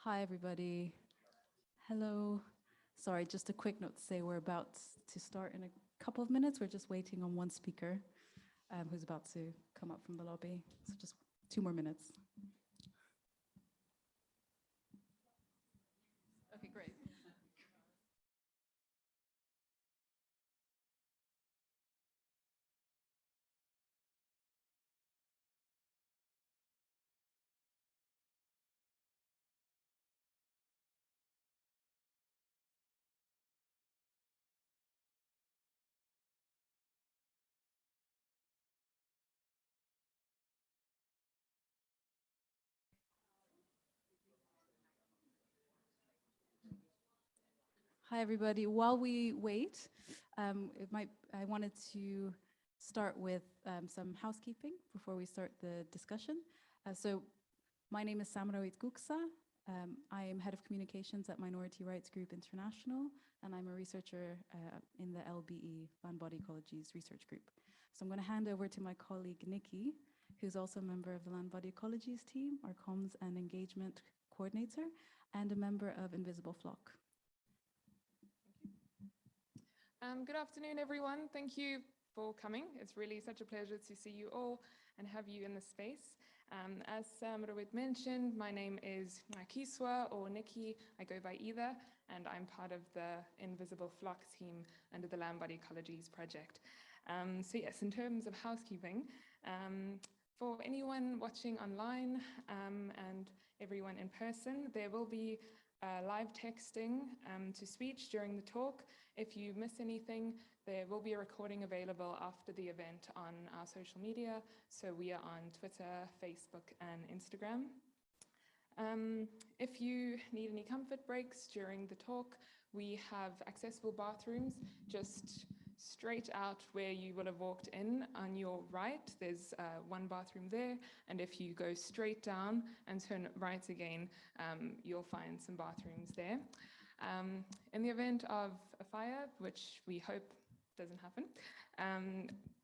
Hi, everybody. Hello. Sorry, just a quick note to say we're about to start in a couple of minutes. We're just waiting on one speaker who's about to come up from the lobby. So just 2 more minutes. Okay, great. Hi, everybody. While we wait, I wanted to start with some housekeeping before we start the discussion. So my name is Samrawit Guksa. I am head of communications at Minority Rights Group International, and I'm a researcher in the LBE, Land Body Ecologies Research Group. So I'm going to hand over to my colleague, Nikki, who's also a member of the Land Body Ecologies team, our comms and engagement coordinator, and a member of Invisible Flock. Good afternoon, everyone. Thank you for coming. It's really such a pleasure to see you all and have you in the space. As Rawit mentioned, my name is Kiswa or Nikki. I go by either, and I'm part of the Invisible Flock team under the Land Body Ecologies project. So yes, in terms of housekeeping, for anyone watching online and everyone in person, there will be live texting to speech during the talk. If you miss anything, there will be a recording available after the event on our social media. So we are on Twitter, Facebook, and Instagram. If you need any comfort breaks during the talk, we have accessible bathrooms just straight out where you will have walked in on your right. There's one bathroom there, and if you go straight down and turn right again, you'll find some bathrooms there. In the event of a fire, which we hope doesn't happen,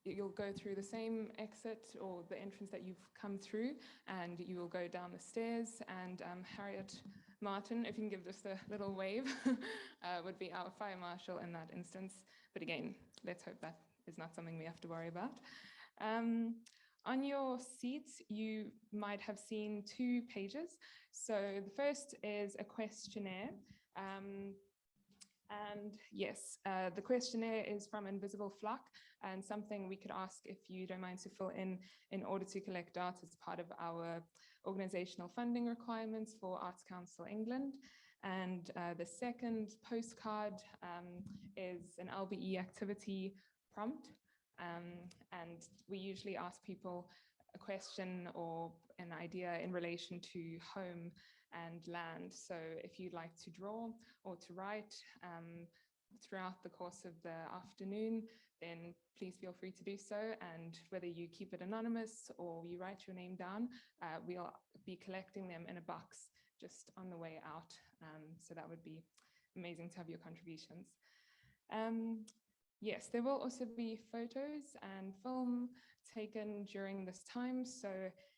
you'll go through the same exit or the entrance that you've come through, and you will go down the stairs, and Harriet Martin, if you can give just a little wave, would be our fire marshal in that instance. But again, let's hope that is not something we have to worry about. On your seats, you might have seen 2 pages. So the first is a questionnaire. And yes, the questionnaire is from Invisible Flock and something we could ask if you don't mind to fill in order to collect data as part of our organizational funding requirements for Arts Council England. And the second postcard is an LBE activity prompt. And we usually ask people a question or an idea in relation to home and land. So if you'd like to draw or to write throughout the course of the afternoon, then please feel free to do so. And whether you keep it anonymous or you write your name down, we'll be collecting them in a box just on the way out. So that would be amazing to have your contributions. Yes, there will also be photos and film taken during this time. So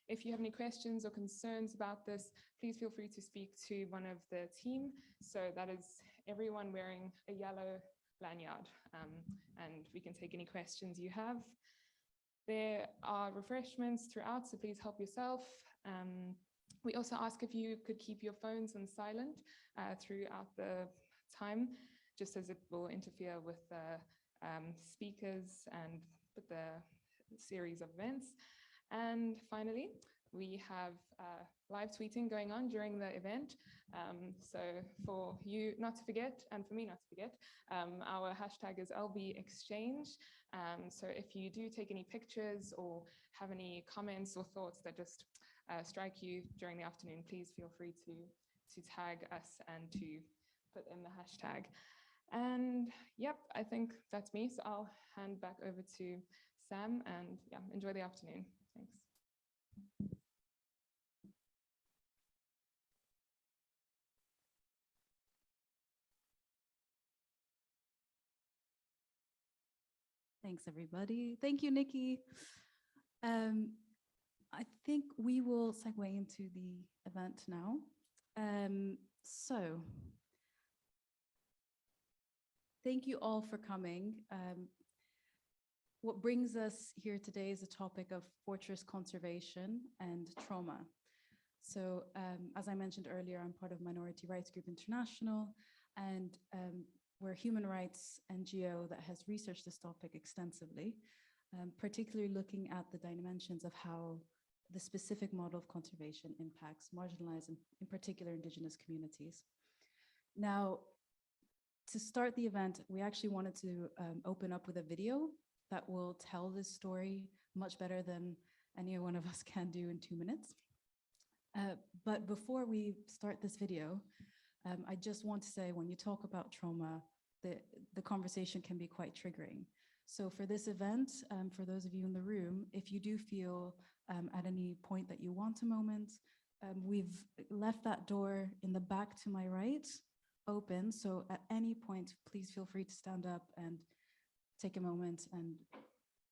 if you have any questions or concerns about this, please feel free to speak to one of the team. So that is everyone wearing a yellow lanyard, and we can take any questions you have. There are refreshments throughout, so please help yourself. We also ask if you could keep your phones on silent throughout the time, just as it will interfere with the speakers and with the series of events. And finally, we have live tweeting going on during the event. So for you not to forget, and for me not to forget, our hashtag is LBExchange. So if you do take any pictures or have any comments or thoughts that just strike you during the afternoon, please feel free to tag us and to put in the hashtag. And yep, I think that's me. So I'll hand back over to Sam, and yeah, enjoy the afternoon. Thanks. Thanks, everybody. Thank you, Nikki. I think we will segue into the event now. So, thank you all for coming. What brings us here today is a topic of fortress conservation and trauma. So, as I mentioned earlier, I'm part of Minority Rights Group International, and we're a human rights NGO that has researched this topic extensively, particularly looking at the dimensions of how the specific model of conservation impacts marginalized and in particular indigenous communities. Now, to start the event, we actually wanted to open up with a video that will tell this story much better than any one of us can do in 2 minutes. But before we start this video, I just want to say when you talk about trauma, the conversation can be quite triggering. So for this event, for those of you in the room, if you do feel at any point that you want a moment, we've left that door in the back to my right open. So at any point, please feel free to stand up and take a moment and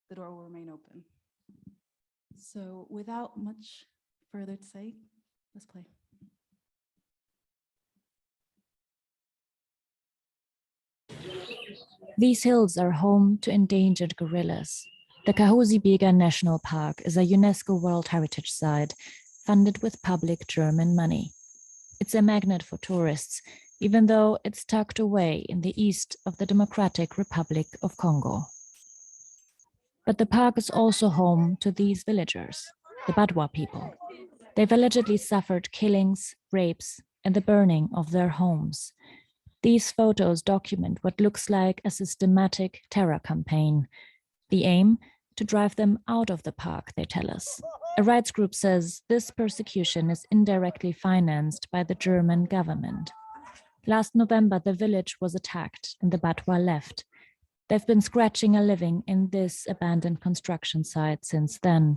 the door will remain open. So without much further to say, let's play. These hills are home to endangered gorillas. The Kahuzi-Biega National Park is a UNESCO World Heritage Site funded with public German money. It's a magnet for tourists, even though it's tucked away in the east of the Democratic Republic of Congo. But the park is also home to these villagers, the Batwa people. They've allegedly suffered killings, rapes, and the burning of their homes. These photos document what looks like a systematic terror campaign. The aim? To drive them out of the park, they tell us. A rights group says this persecution is indirectly financed by the German government. Last November, the village was attacked and the Batwa left. They've been scratching a living in this abandoned construction site since then.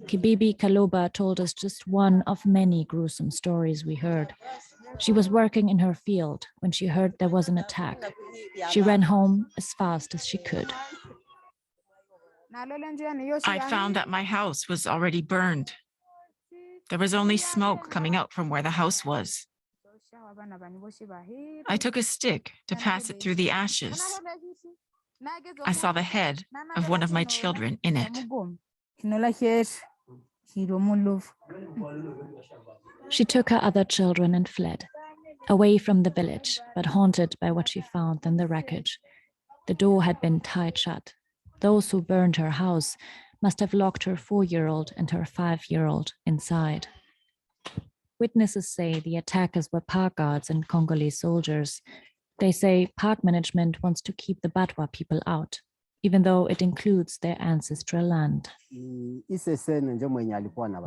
Kibibi Kaloba told us just one of many gruesome stories we heard. She was working in her field when she heard there was an attack. She ran home as fast as she could. I found that my house was already burned. There was only smoke coming out from where the house was. I took a stick to pass it through the ashes. I saw the head of one of my children in it. She took her other children and fled, away from the village, but haunted by what she found in the wreckage. The door had been tied shut. Those who burned her house must have locked her 4-year-old and her 5-year-old inside. Witnesses say the attackers were park guards and Congolese soldiers. They say park management wants to keep the Batwa people out, even though it includes their ancestral land.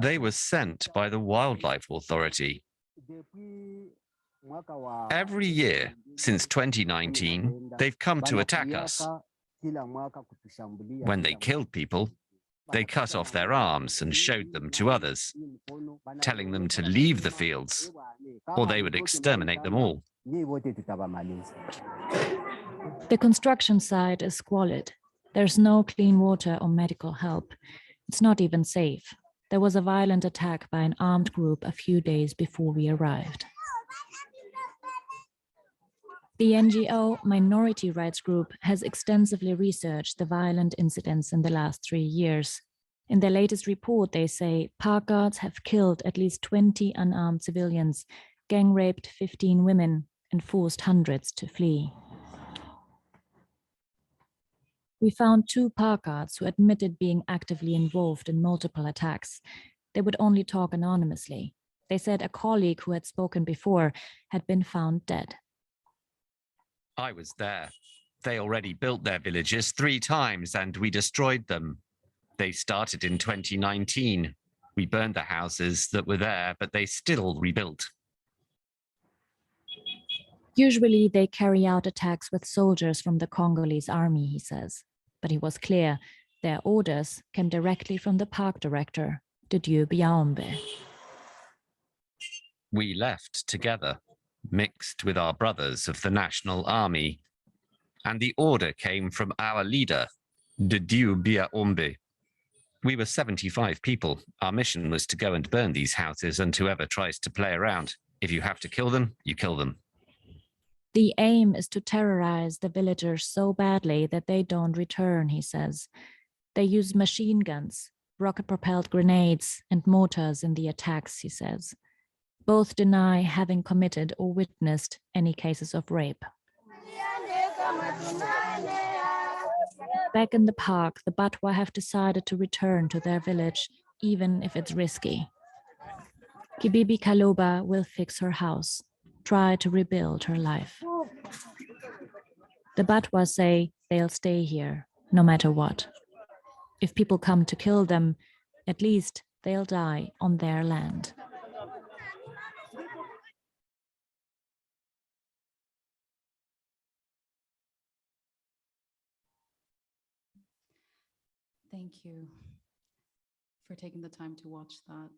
They were sent by the Wildlife Authority. Every year since 2019, they've come to attack us. When they killed people, they cut off their arms and showed them to others, telling them to leave the fields, or they would exterminate them all. The construction site is squalid. There's no clean water or medical help. It's not even safe. There was a violent attack by an armed group a few days before we arrived. The NGO Minority Rights Group has extensively researched the violent incidents in the last 3 years. In their latest report, they say park guards have killed at least 20 unarmed civilians, gang raped 15 women, and forced hundreds to flee. We found 2 park guards who admitted being actively involved in multiple attacks. They would only talk anonymously. They said a colleague who had spoken before had been found dead. I was there. They already built their villages 3 times and we destroyed them. They started in 2019. We burned the houses that were there, but they still rebuilt. Usually they carry out attacks with soldiers from the Congolese army, he says. But he was clear, their orders came directly from the park director, Didier Biaombe. We left together, mixed with our brothers of the National Army. And the order came from our leader, Didier Biaombe. We were 75 people. Our mission was to go and burn these houses and whoever tries to play around. If you have to kill them, you kill them. The aim is to terrorize the villagers so badly that they don't return, he says. They use machine guns, rocket-propelled grenades, and mortars in the attacks, he says. Both deny having committed or witnessed any cases of rape. Back in the park, the Batwa have decided to return to their village, even if it's risky. Kibibi Kaloba will fix her house, try to rebuild her life. The Batwa say they'll stay here, no matter what. If people come to kill them, at least they'll die on their land. Thank you for taking the time to watch that.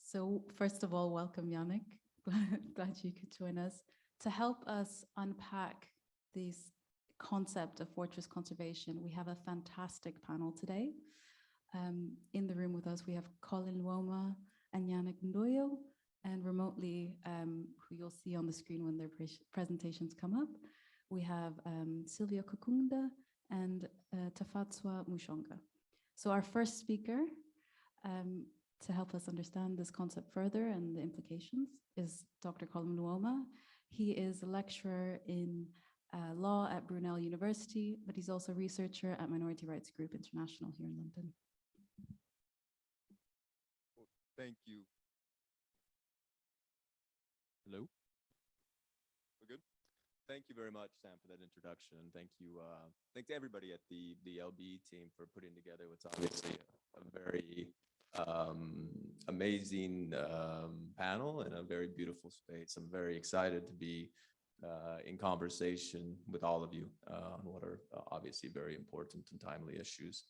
So first of all, welcome Yannick. Glad you could join us to help us unpack this concept of fortress conservation. We have a fantastic panel today. In the room with us, we have Colin Woma and Yannick Ndoyo, and remotely, who you'll see on the screen when their presentations come up, we have Sylvia Kokunda and Tafatswa Mushonga. So our first speaker, to help us understand this concept further and the implications, is Dr. Colin Woma. He is a lecturer in law at Brunel University, but he's also a researcher at Minority Rights Group International here in London. Thank you. Hello? We're good? Thank you very much, Sam, for that introduction. Thank you. Thanks to everybody at the LBE team for putting together what's obviously a very amazing panel and a very beautiful space. I'm very excited to be in conversation with all of you on what are obviously very important and timely issues.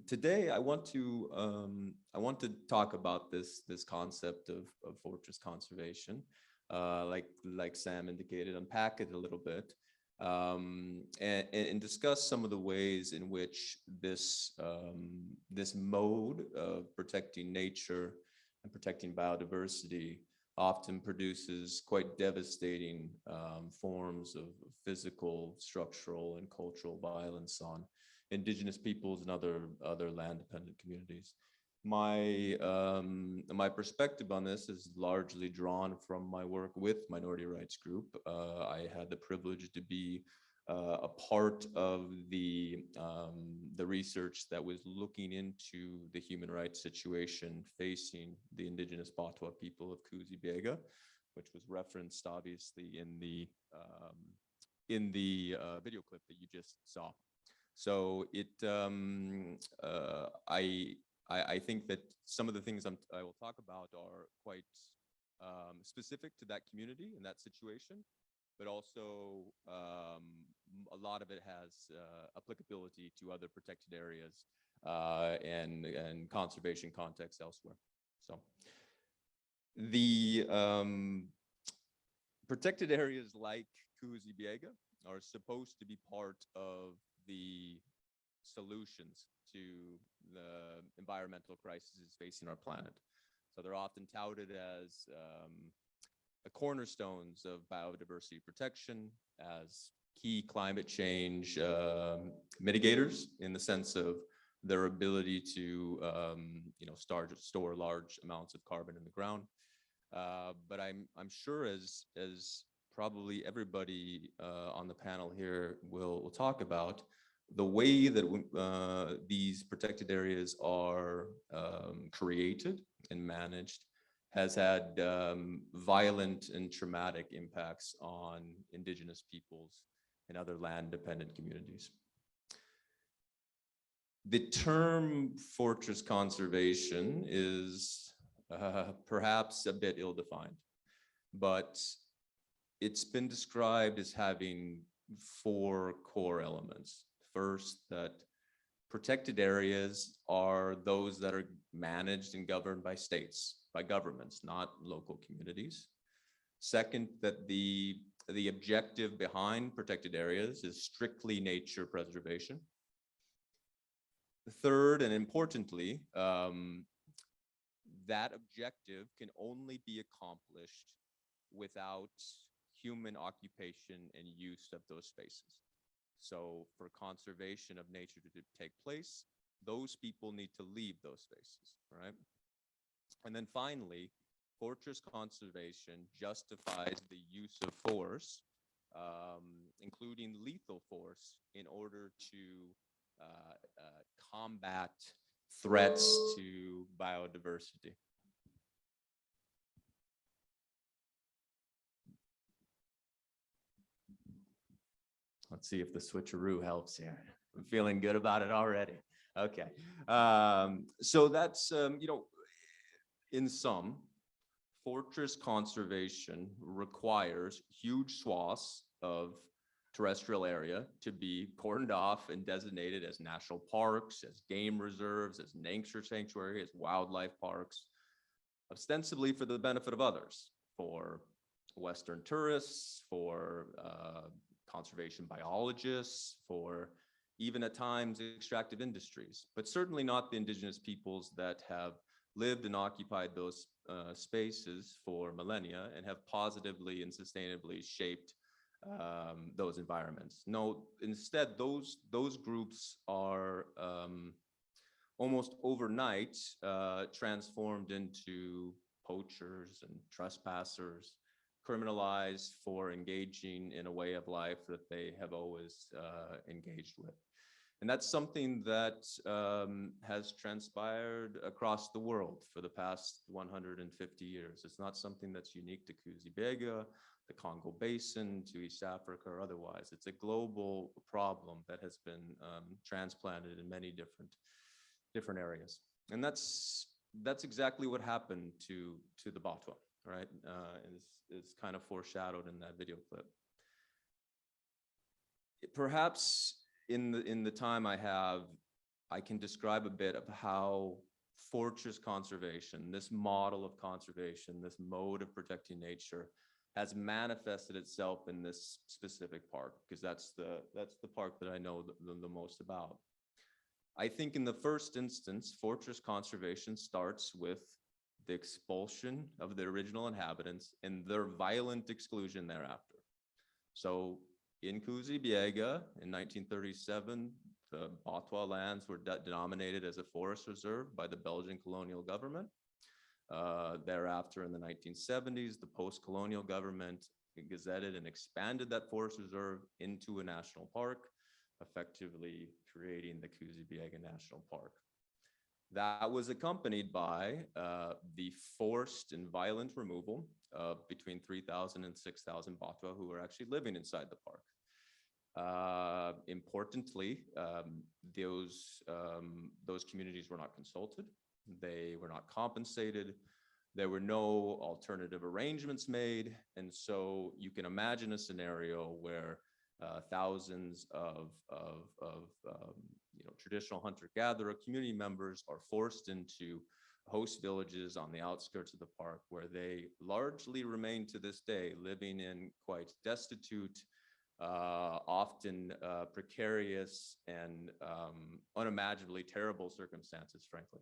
Today, I want to talk about this concept of fortress conservation, like Sam indicated, unpack it a little bit, and discuss some of the ways in which this mode of protecting nature and protecting biodiversity often produces quite devastating forms of physical, structural, and cultural violence on indigenous peoples and other land-dependent communities. My perspective on this is largely drawn from my work with Minority Rights Group. I had the privilege to be a part of the research that was looking into the human rights situation facing the indigenous Batwa people of Kahuzi-Biega, which was referenced obviously in the video clip that you just saw. So I think that some of the things I will talk about are quite specific to that community and that situation, but also a lot of it has applicability to other protected areas and conservation contexts elsewhere. So the protected areas like Kahuzi-Biega are supposed to be part of the solutions to the environmental crises facing our planet. So they're often touted as the cornerstones of biodiversity protection, as key climate change mitigators in the sense of their ability to store large amounts of carbon in the ground. But I'm sure as probably everybody on the panel here will talk about, the way that these protected areas are created and managed has had violent and traumatic impacts on indigenous peoples and other land-dependent communities. The term fortress conservation is perhaps a bit ill-defined, but it's been described as having 4 core elements. First, that protected areas are those that are managed and governed by states, by governments, not local communities. Second, that the objective behind protected areas is strictly nature preservation. Third, and importantly, that objective can only be accomplished without human occupation and use of those spaces. So for conservation of nature to take place, those people need to leave those spaces, right? And then finally, fortress conservation justifies the use of force, including lethal force, in order to combat threats to biodiversity. Let's see if the switcheroo helps here. I'm feeling good about it already. Okay. So that's, in sum, fortress conservation requires huge swaths of terrestrial area to be cordoned off and designated as national parks, as game reserves, as nature sanctuary, as wildlife parks, ostensibly for the benefit of others, for Western tourists, for conservation biologists, for even at times extractive industries, but certainly not the indigenous peoples that have lived and occupied those spaces for millennia and have positively and sustainably shaped those environments. No, instead, those groups are almost overnight transformed into poachers and trespassers, criminalized for engaging in a way of life that they have always engaged with. And that's something that has transpired across the world for the past 150 years. It's not something that's unique to Kahuzi-Biega, the Congo Basin, to East Africa, or otherwise. It's a global problem that has been transplanted in many different areas. And that's exactly what happened to the Batwa, right? Is kind of foreshadowed in that video clip. Perhaps in the time I have, I can describe a bit of how fortress conservation, this model of conservation, this mode of protecting nature, has manifested itself in this specific park, because that's the park that I know the most about. I think in the first instance, fortress conservation starts with the expulsion of the original inhabitants and their violent exclusion thereafter. So in Kahuzi-Biega in 1937, the Batwa lands were denominated as a forest reserve by the Belgian colonial government. Thereafter, in the 1970s, the post-colonial government gazetted and expanded that forest reserve into a national park, effectively creating the Kahuzi-Biega National Park. That was accompanied by the forced and violent removal of between 3,000 and 6,000 Batwa who were actually living inside the park. Importantly, those communities were not consulted. They were not compensated. There were no alternative arrangements made. And so you can imagine a scenario where thousands of traditional hunter-gatherer community members are forced into host villages on the outskirts of the park, where they largely remain to this day living in quite destitute, often precarious and unimaginably terrible circumstances, frankly.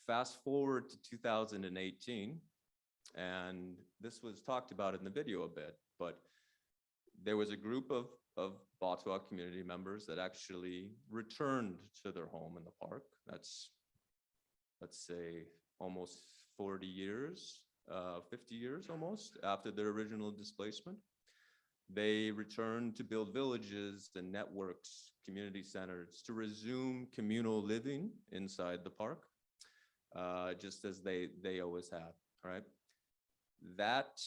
Fast forward to 2018, and this was talked about in the video a bit, but there was a group of Batwa community members that actually returned to their home in the park. That's, let's say, almost 40 years, 50 years almost after their original displacement. They returned to build villages and networks, community centers, to resume communal living inside the park, just as they always have, right? That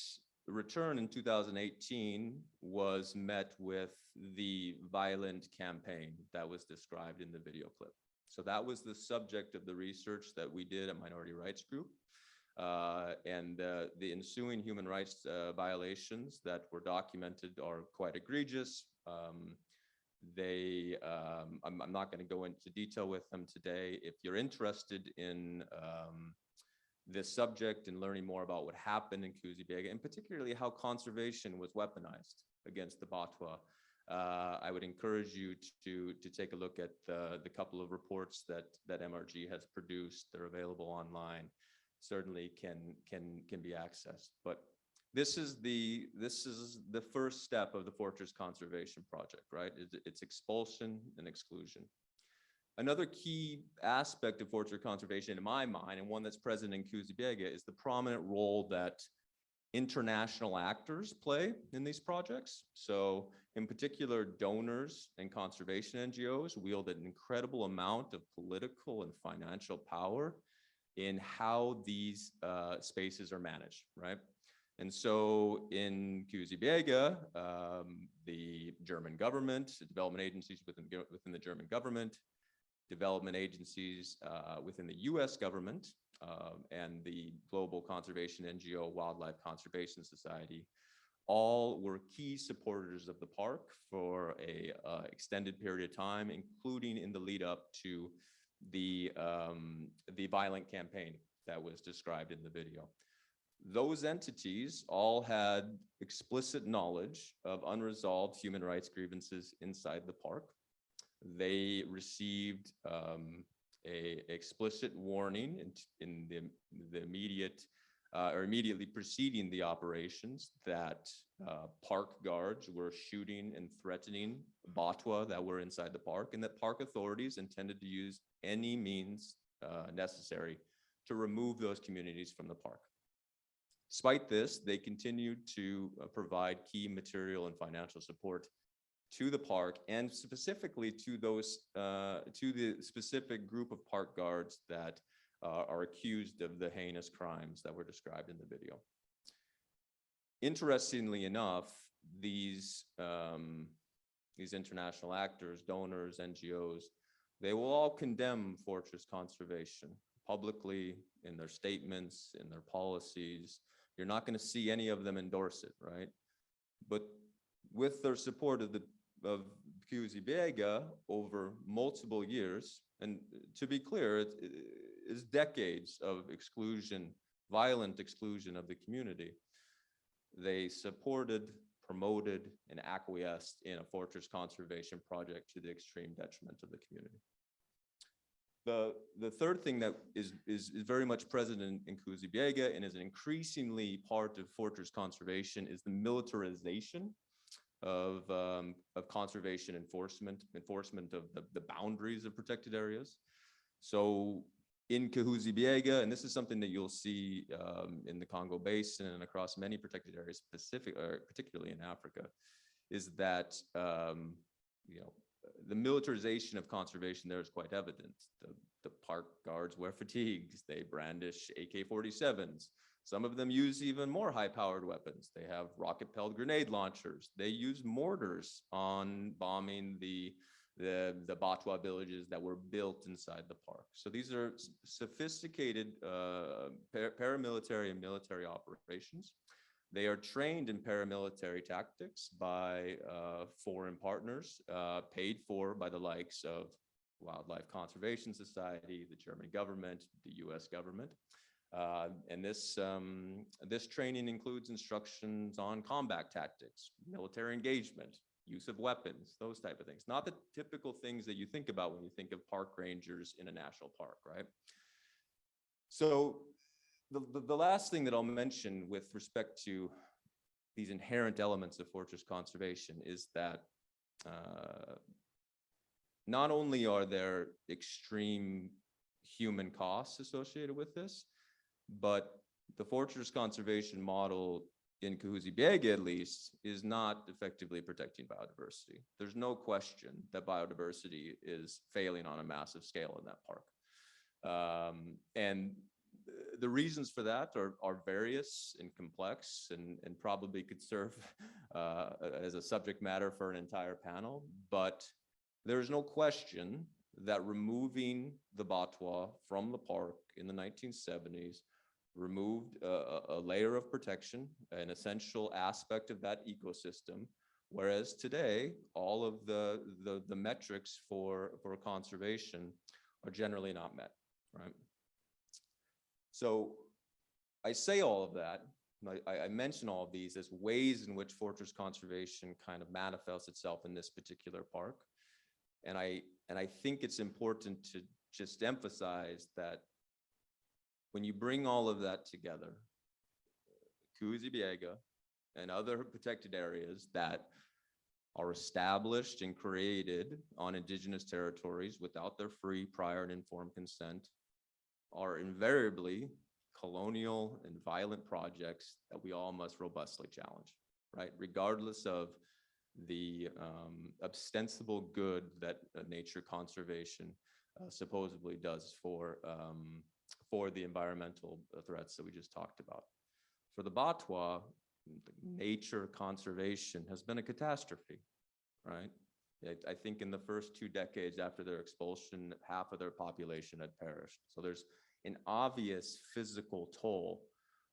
return in 2018 was met with the violent campaign that was described in the video clip. So that was the subject of the research that we did at Minority Rights Group. And the ensuing human rights violations that were documented are quite egregious. I'm not going to go into detail with them today. If you're interested in this subject and learning more about what happened in Kahuzi-Biega, and particularly how conservation was weaponized against the Batwa, I would encourage you to take a look at the couple of reports that MRG has produced. They're available online. Certainly can be accessed. But this is the first step of the fortress conservation project, right? It's expulsion and exclusion. Another key aspect of fortress conservation in my mind, and one that's present in Kahuzi-Biega, is the prominent role that international actors play in these projects. So in particular, donors and conservation NGOs wield an incredible amount of political and financial power in how these spaces are managed, right? And so in Kahuzi-Biega, the German government, the development agencies within the German government, development agencies within the US government, and the global conservation NGO Wildlife Conservation Society, all were key supporters of the park for a extended period of time, including in the lead up to the violent campaign that was described in the video. Those entities all had explicit knowledge of unresolved human rights grievances inside the park. They received a explicit warning in the immediate or immediately preceding the operations that park guards were shooting and threatening Batwa that were inside the park, and that park authorities intended to use any means necessary to remove those communities from the park. Despite this, they continued to provide key material and financial support to the park, and specifically to those to the specific group of park guards that are accused of the heinous crimes that were described in the video. Interestingly enough, these international actors, donors, NGOs, they will all condemn fortress conservation publicly in their statements, in their policies. You're not going to see any of them endorse it, right? But with their support of Kahuzi-Biega over multiple years, and to be clear, it is decades of exclusion, violent exclusion of the community, they supported, promoted, and acquiesced in a fortress conservation project to the extreme detriment of the community. The third thing that is very much present in Kahuzi-Biega and is increasingly part of fortress conservation is the militarization of conservation enforcement of the boundaries of protected areas. So in Kahuzi-Biega, and this is something that you'll see in the Congo Basin and across many protected areas, particularly in Africa, is that the militarization of conservation there is quite evident. The park guards wear fatigues, they brandish AK-47s. Some of them use even more high-powered weapons. They have rocket-propelled grenade launchers. They use mortars on bombing the Batwa villages that were built inside the park. So these are sophisticated paramilitary and military operations. They are trained in paramilitary tactics by foreign partners, paid for by the likes of Wildlife Conservation Society, the German government, the US government. And this training includes instructions on combat tactics, military engagement, use of weapons, those type of things. Not the typical things that you think about when you think of park rangers in a national park, right? So the last thing that I'll mention with respect to these inherent elements of fortress conservation is that not only are there extreme human costs associated with this, but the fortress conservation model in Kahuzi-Biega, at least, is not effectively protecting biodiversity. There's no question that biodiversity is failing on a massive scale in that park. And the reasons for that are various and complex, and probably could serve as a subject matter for an entire panel. But there's no question that removing the Batwa from the park in the 1970s removed a layer of protection, an essential aspect of that ecosystem, whereas today all of the metrics for conservation are generally not met, right? So I say all of that I mention all of these as ways in which fortress conservation kind of manifests itself in this particular park. And I think it's important to just emphasize that when you bring all of that together, Kahuzi-Biega and other protected areas that are established and created on indigenous territories without their free, prior, and informed consent are invariably colonial and violent projects that we all must robustly challenge, right? Regardless of the ostensible good that nature conservation supposedly does for the environmental threats that we just talked about. For the Batwa, nature conservation has been a catastrophe, right? I think in the first 2 decades after their expulsion, half of their population had perished. So there's an obvious physical toll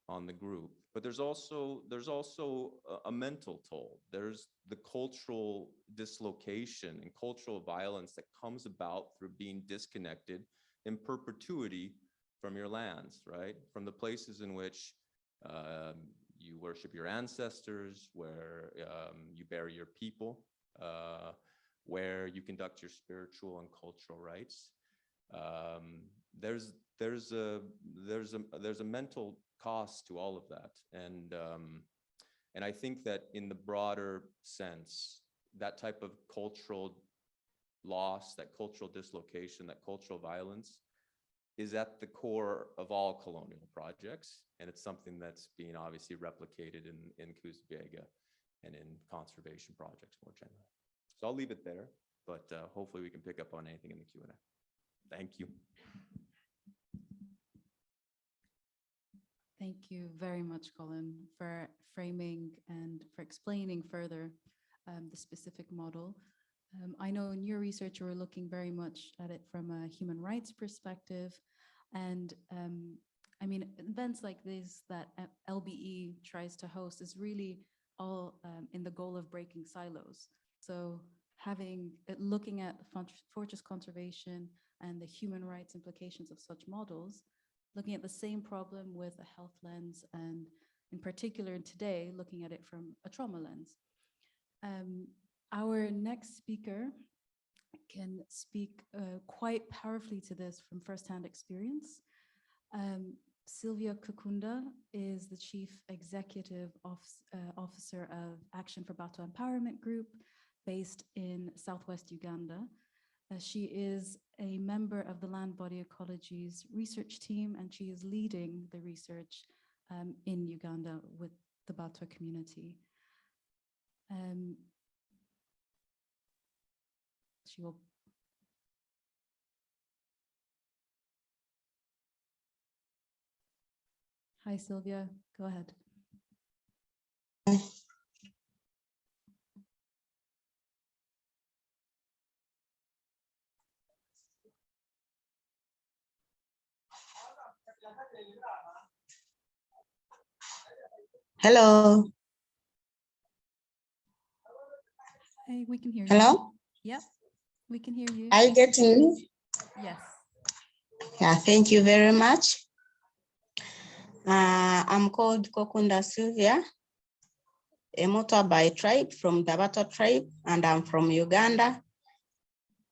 on the group, but there's also a mental toll. There's the cultural dislocation and cultural violence that comes about through being disconnected in perpetuity from your lands, right? From the places in which you worship your ancestors, where you bury your people, where you conduct your spiritual and cultural rites. There's a mental cost to all of that, and I think that in the broader sense, that type of cultural loss, that cultural dislocation, that cultural violence is at the core of all colonial projects, and it's something that's being obviously replicated in Kahuzi-Biega and in conservation projects more generally. So I'll leave it there, but hopefully we can pick up on anything in the Q&A. Thank you. Thank you very much, Colin, for framing and for explaining further the specific model. I know in your research, you were looking very much at it from a human rights perspective. And I mean, events like this that LBE tries to host is really all in the goal of breaking silos. So looking at fortress conservation and the human rights implications of such models, looking at the same problem with a health lens, and in particular today, looking at it from a trauma lens. Our next speaker can speak quite powerfully to this from firsthand experience. Sylvia Kukunda is the Chief Executive Officer of Action for Batwa Empowerment Group based in Southwest Uganda. She is a member of the Land Body Ecologies research team, and she is leading the research in Uganda with the Batwa community. She will. Hi, Sylvia, go ahead. Hello. Hey, we can hear you. Hello. Yep, we can hear you. Are you getting me? Yes. Yeah, thank you very much. I'm called Kokunda Sylvia, a Motwa by tribe from the Batwa tribe, and I'm from Uganda.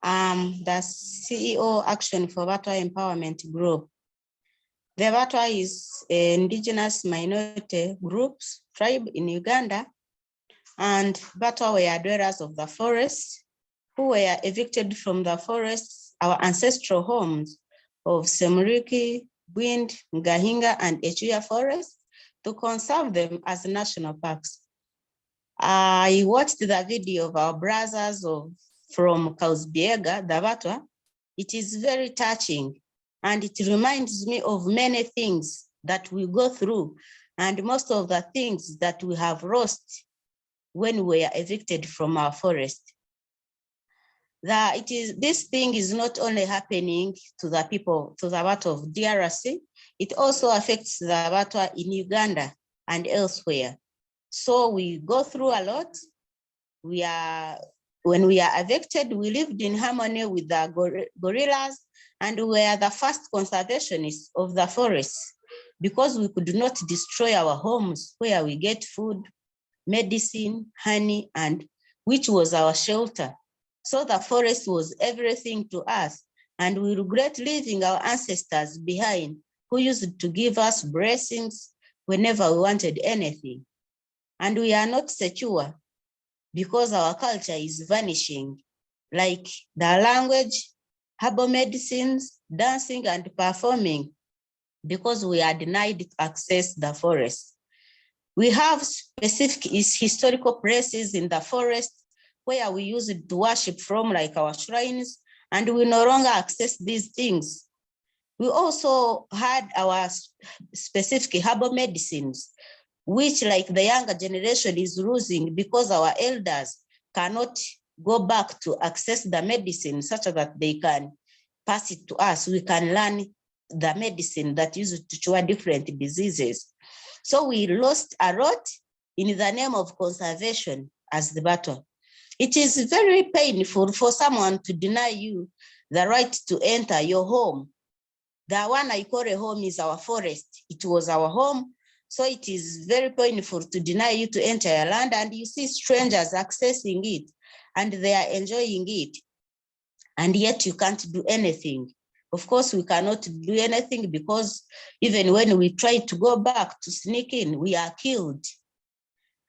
I'm the CEO Action for Batwa Empowerment Group. The Batwa is an indigenous minority groups tribe in Uganda, and Batwa were dwellers of the forest who were evicted from the forests, our ancestral homes of Semuriki, Bwind, Ngahinga, and Echuya forests, to conserve them as national parks. I watched the video of our brothers from Kahuzi-Biega, the Batwa. It is very touching, and it reminds me of many things that we go through, and most of the things that we have lost when we are evicted from our forest. This thing is not only happening to the people, to the Batwa of DRC, it also affects the Batwa in Uganda and elsewhere. So we go through a lot. When we are evicted, we lived in harmony with the gorillas, and we are the first conservationists of the forests. because we could not destroy our homes where we get food, medicine, honey, and which was our shelter. So the forest was everything to us, and we regret leaving our ancestors behind who used to give us blessings whenever we wanted anything. And we are not secure because our culture is vanishing, like the language, herbal medicines, dancing, and performing, because we are denied to access the forest. We have specific historical places in the forest where we use it to worship from, like our shrines, and we no longer access these things. We also had our specific herbal medicines, which like the younger generation is losing because our elders cannot go back to access the medicine such that they can pass it to us. We can learn the medicine that used to cure different diseases. So we lost a lot in the name of conservation as the Batwa. It is very painful for someone to deny you the right to enter your home. The one I call a home is our forest. It was our home. So it is very painful to deny you to enter your land, and you see strangers accessing it and they are enjoying it. And yet you can't do anything. Of course, we cannot do anything because even when we try to go back to sneak in, we are killed.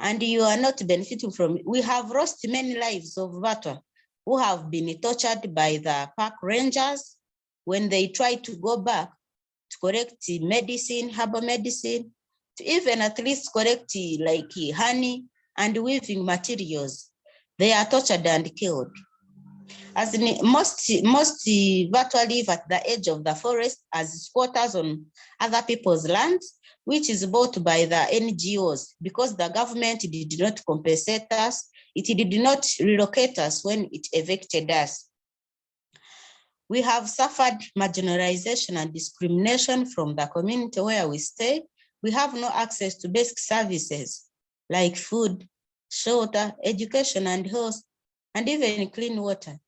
And you are not benefiting from it. We have lost many lives of Batwa who have been tortured by the park rangers when they try to go back to collect medicine, herbal medicine, to even at least collect like honey and weaving materials. They are tortured and killed. As in most Batwa live at the edge of the forest as squatters on other people's lands, which is bought by the NGOs, because the government did not compensate us. It did not relocate us when it evicted us. We have suffered marginalization and discrimination from the community where we stay. We have no access to basic services like food, shelter, education, and health, and even clean water.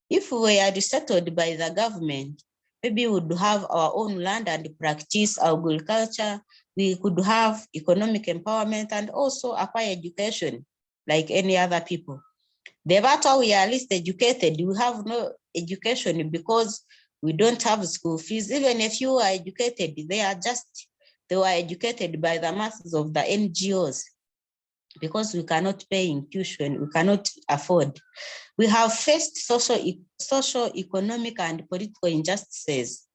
If we are resettled by the government, maybe we would have our own land and practice agriculture. We could have economic empowerment and also acquire education like any other people. The Batwa, we are least educated. We have no education because we don't have school fees. Even if you are educated, they were educated by the masses of the NGOs because we cannot pay in tuition, we cannot afford. We have faced social, economic, and political injustices.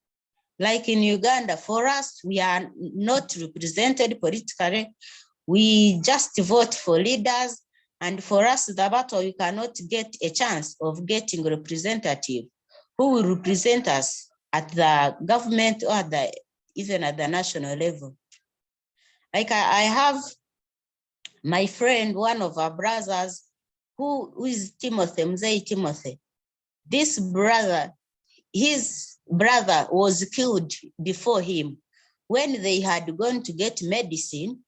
Like in Uganda, for us, we are not represented politically. We just vote for leaders. And for us, the Batwa, we cannot get a chance of getting a representative who will represent us at the government or even at the national level. Like I have my friend, one of our brothers, who is Timothy, Mzee Timothy. This brother, his brother was killed before him when they had gone to get medicine,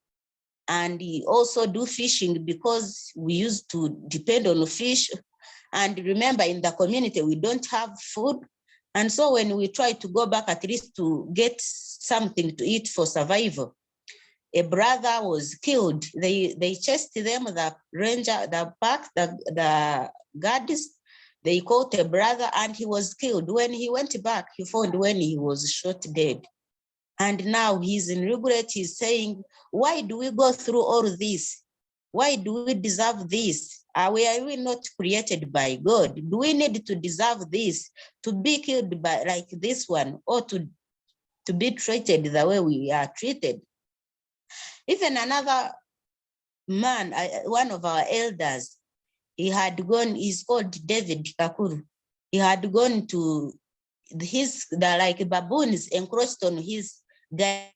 and he also do fishing because we used to depend on fish. And remember, in the community, we don't have food. And so when we try to go back at least to get something to eat for survival, a brother was killed. They chased them, the ranger, the park, the guards, they caught a brother and he was killed. When he went back, he found when he was shot dead. And now he's in regret. He's saying, why do we go through all this? Why do we deserve this? Are we not created by God? Do we need to deserve this, to be killed by like this one, or to be treated the way we are treated? Even another man, one of our elders, he had gone, he's called David Kakuru. He had gone to like baboons encroached on his guy.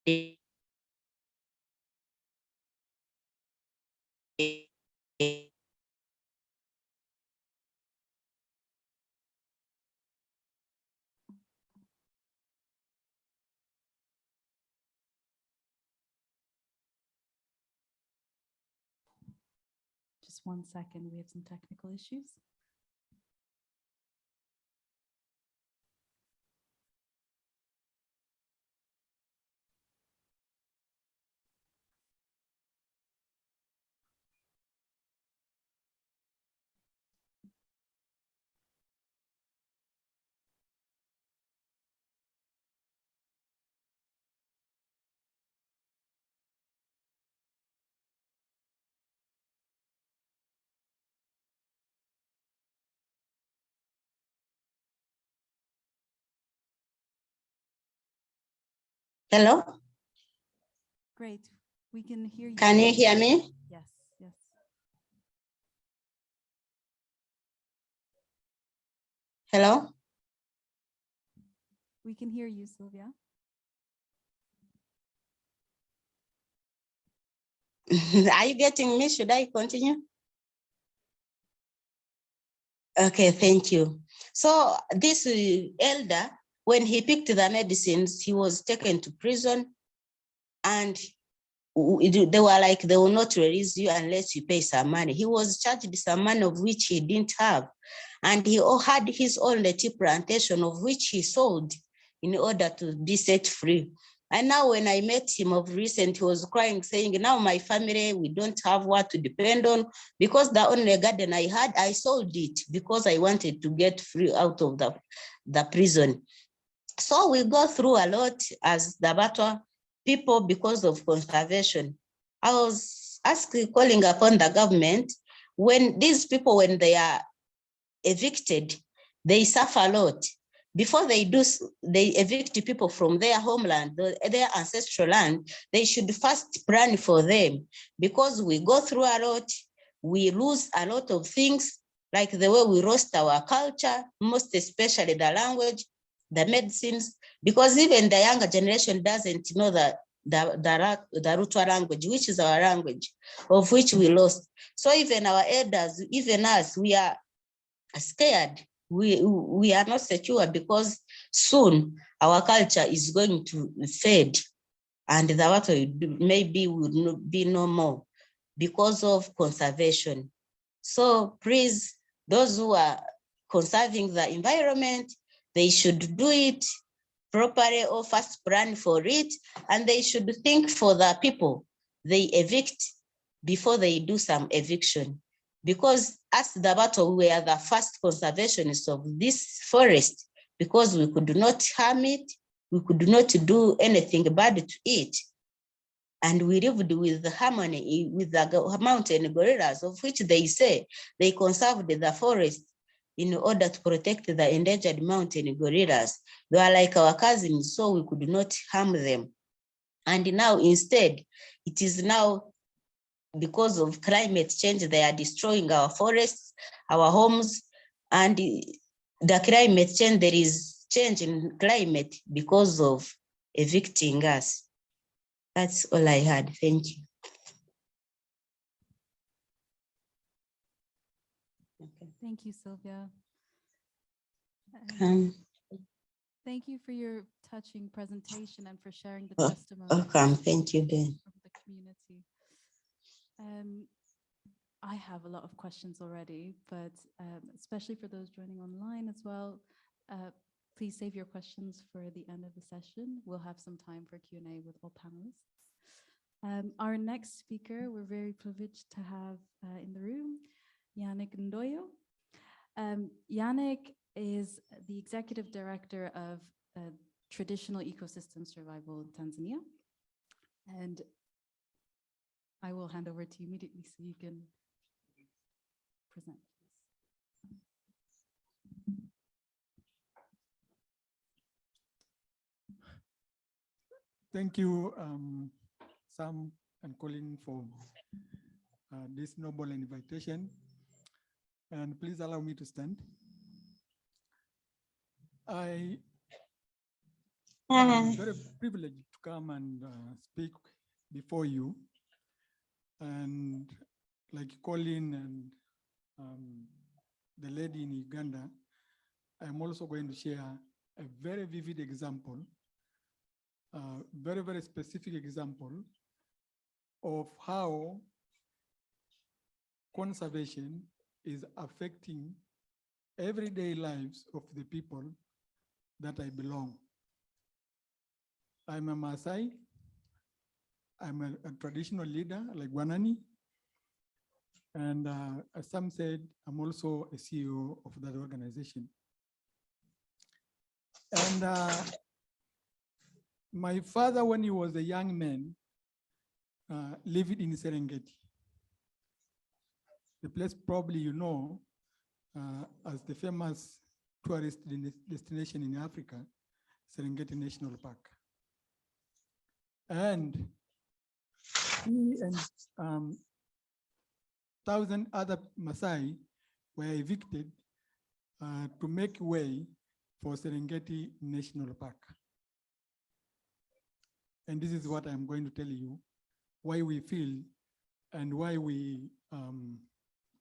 Just 1 second, we have some technical issues. Hello, Great, we can hear you. can you hear me? Yes, yes. Hello? We can hear you, Sylvia. Are you getting me? Should I continue? Okay, thank you. So this elder, when he picked the medicines, he was taken to prison, and they were like, they will not release you unless you pay some money. He was charged some money of which he didn't have. And he had his own tea plantation of which he sold in order to be set free. And now when I met him of recent, he was crying, saying, now my family, we don't have what to depend on, because the only garden I had, I sold it because I wanted to get free out of the prison. So we go through a lot as the Batwa people because of conservation. I was calling upon the government, when these people, when they are evicted, they suffer a lot. Before they evict people from their homeland, their ancestral land, they should first plan for them, because we go through a lot, we lose a lot of things, like the way we lost our culture, most especially the language, the medicines, because even the younger generation doesn't know the Rutwa language, which is our language, of which we lost. So even our elders, even us, we are scared. We are not secure, because soon our culture is going to fade, and the water maybe will be no more because of conservation. So please, those who are conserving the environment, they should do it properly, or first plan for it, and they should think for the people they evict before they do some eviction. Because as the Batwa, we are the first conservationists of this forest, because we could not harm it, we could not do anything bad to it. And we lived with harmony with the mountain gorillas, of which they say they conserved the forest in order to protect the endangered mountain gorillas. They are like our cousins, so we could not harm them. And now instead, it is now because of climate change, they are destroying our forests, our homes, and the climate change, there is change in climate because of evicting us. That's all I had. Thank you. Okay. Thank you, Sylvia. Thank you for your touching presentation and for sharing the testimony. Welcome. Thank you, Ben. Of the community. I have a lot of questions already, but especially for those joining online as well, please save your questions for the end of the session. We'll have some time for Q&A with all panelists. Our next speaker, we're very privileged to have in the room, Yannick Ndoyo. Yannick is the executive director of Traditional Ecosystem Survival in Tanzania. And I will hand over to you immediately so you can present. Thank you, Sam and Colin, for this noble invitation. And please allow me to stand. I am very privileged to come and speak before you. And like Colin and the lady in Uganda, I'm also going to share a very vivid example, very, very specific example of how conservation is affecting everyday lives of the people that I belong. I'm a Maasai. I'm a traditional leader like Gwanani. And as some said, I'm also a CEO of that organization. And my father, when he was a young man, lived in Serengeti. The place probably you know as the famous tourist destination in Africa, Serengeti National Park. And he and 1,000 other Maasai were evicted to make way for Serengeti National Park. And this is what I'm going to tell you, why we feel and why we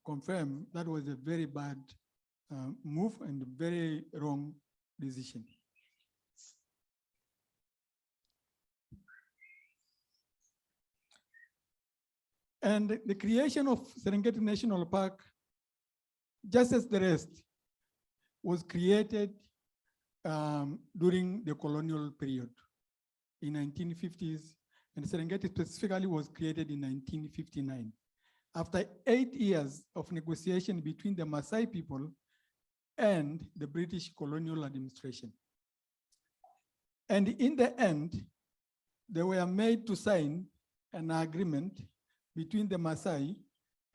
confirm that was a very bad move and very wrong decision. And the creation of Serengeti National Park, just as the rest, was created during the colonial period in 1950s, and Serengeti specifically was created in 1959. After 8 years of negotiation between the Maasai people and the British colonial administration. And in the end, they were made to sign an agreement between the Maasai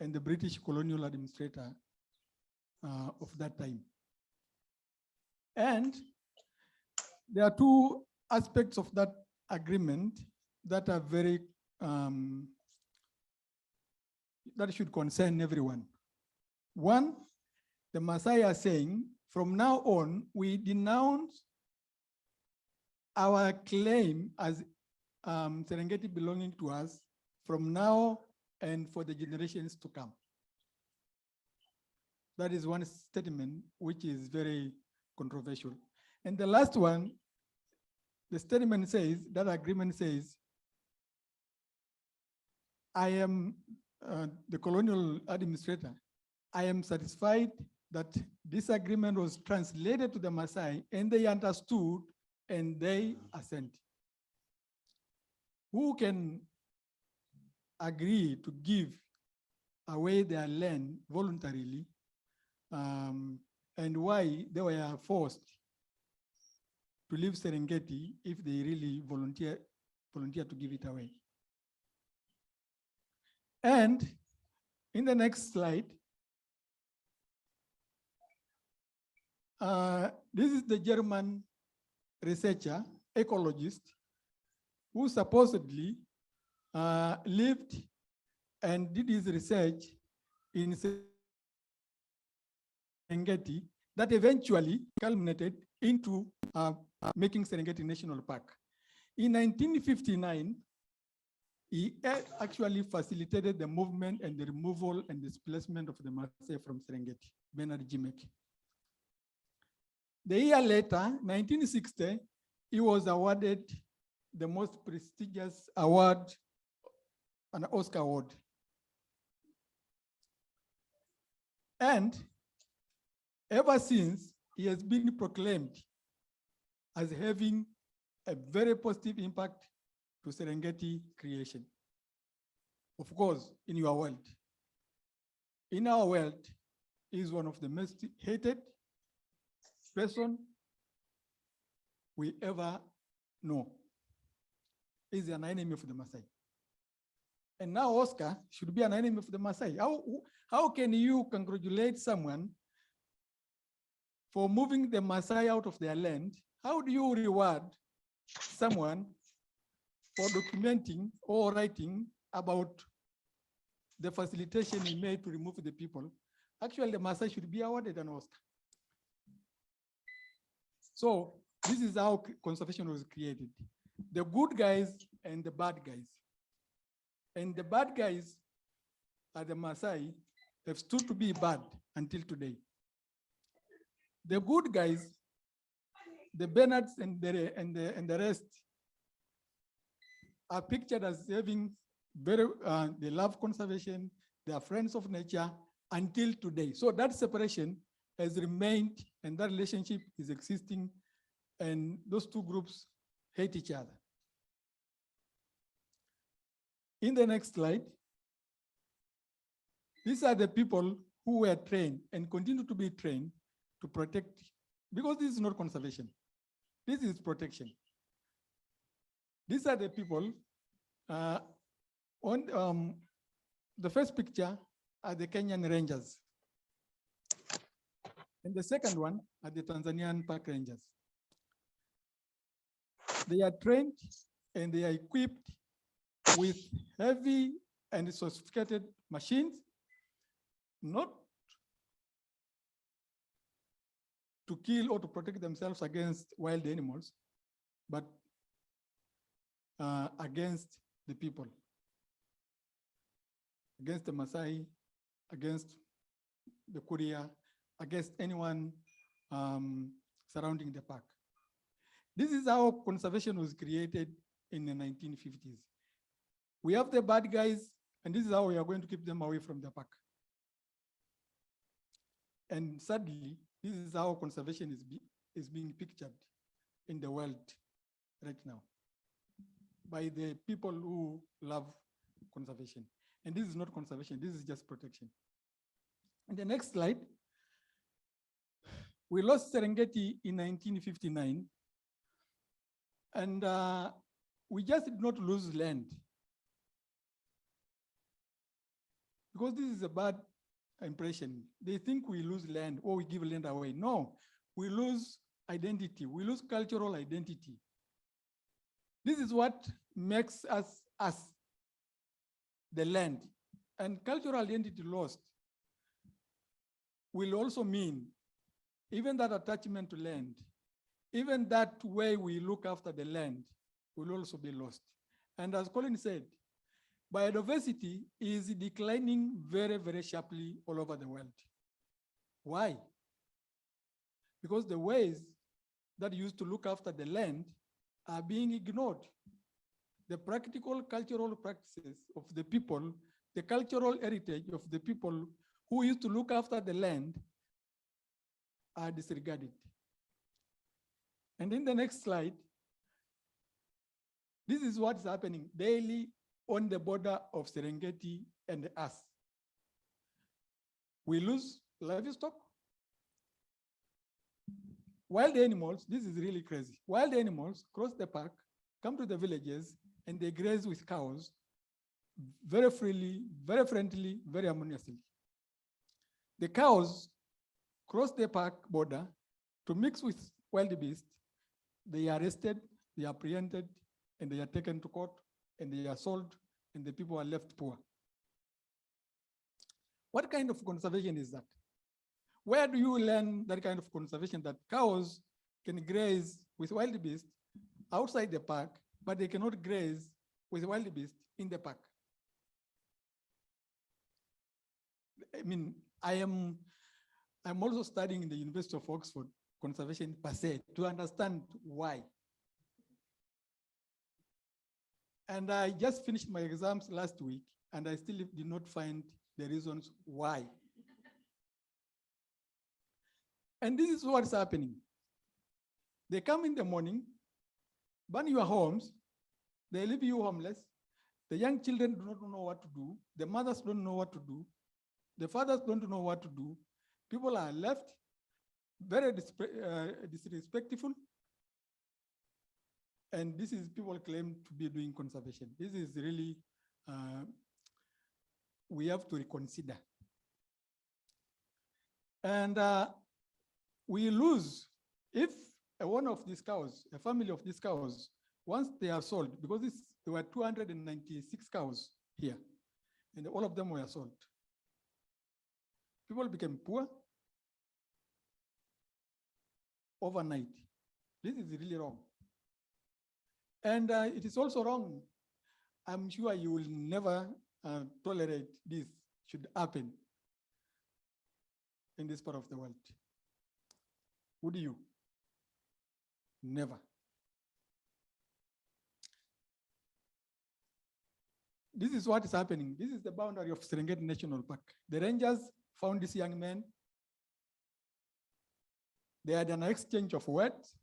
and the British colonial administrator of that time. And there are two aspects of that agreement that are very, that should concern everyone. One, the Maasai are saying, from now on, we denounce our claim as Serengeti belonging to us from now and for the generations to come. That is one statement which is very controversial. And the last one, the statement says, that agreement says, I am the colonial administrator. I am satisfied that this agreement was translated to the Maasai and they understood and they assent. Who can agree to give away their land voluntarily and why they were forced to leave Serengeti if they really volunteer to give it away? And in the next slide, this is the German researcher, ecologist, who supposedly lived and did his research in Serengeti that eventually culminated into making Serengeti National Park. In 1959, he actually facilitated the movement and the removal and displacement of the Maasai from Serengeti, Bernard Jimek. The year later, 1960, he was awarded the most prestigious award, an Oscar award. And ever since, he has been proclaimed as having a very positive impact to Serengeti creation. Of course, in your world. In our world, he is one of the most hated person we ever know. He's an enemy of the Maasai. And now Oscar should be an enemy of the Maasai. How can you congratulate someone for moving the Maasai out of their land? How do you reward someone for documenting or writing about the facilitation he made to remove the people? Actually, the Maasai should be awarded an Oscar. So this is how conservation was created. the good guys and the bad guys. And the bad guys are the Maasai, have stood to be bad until today. The good guys, the Bernards and the rest, are pictured as having they love conservation, they are friends of nature until today. So that separation has remained and that relationship is existing, and those two groups hate each other. In the next slide, these are the people who were trained and continue to be trained to protect, because this is not conservation, this is protection. These are the people on the first picture are the Kenyan Rangers. And the second one are the Tanzanian Park Rangers. They are trained and they are equipped with heavy and sophisticated machines, not to kill or to protect themselves against wild animals, but against the people, against the Maasai, against the Kuria, against anyone surrounding the park. This is how conservation was created in the 1950s. We have the bad guys, and this is how we are going to keep them away from the park. And sadly, this is how conservation is being pictured in the world right now by the people who love conservation. And this is not conservation, this is just protection. And the next slide, we lost Serengeti in 1959. And we just did not lose land, because this is a bad impression. They think we lose land or we give land away. No, we lose identity. We lose cultural identity. This is what makes us, the land. And cultural identity lost will also mean even that attachment to land, even that way we look after the land will also be lost. And as Colin said, biodiversity is declining very, very sharply all over the world. Why? Because the ways that used to look after the land are being ignored. The practical cultural practices of the people, the cultural heritage of the people who used to look after the land are disregarded. And in the next slide, this is what's happening daily on the border of Serengeti and us. We lose livestock. Wild animals, this is really crazy. Wild animals cross the park, come to the villages, and they graze with cows very freely, very friendly, very harmoniously. The cows cross the park border to mix with wild beasts. They are arrested, they are apprehended, and they are taken to court, and they are sold, and the people are left poor. What kind of conservation is that? Where do you learn that kind of conservation, that cows can graze with wild beasts outside the park, but they cannot graze with wild beasts in the park? I mean, I'm also studying in the University of Oxford conservation per se to understand why. And I just finished my exams last week, and I still did not find the reasons why. And this is what's happening. They come in the morning, burn your homes, they leave you homeless. The young children do not know what to do. The mothers don't know what to do. The fathers don't know what to do. People are left very disrespectful. And this is people claim to be doing conservation. This is really, we have to reconsider. And we lose, if one of these cows, a family of these cows, once they are sold, because there were 296 cows here, and all of them were sold. People became poor overnight. This is really wrong. And it is also wrong. I'm sure you will never tolerate this should happen in this part of the world. Would you? Never. This is what is happening. This is the boundary of Serengeti National Park. The rangers found this young man. They had an exchange of words,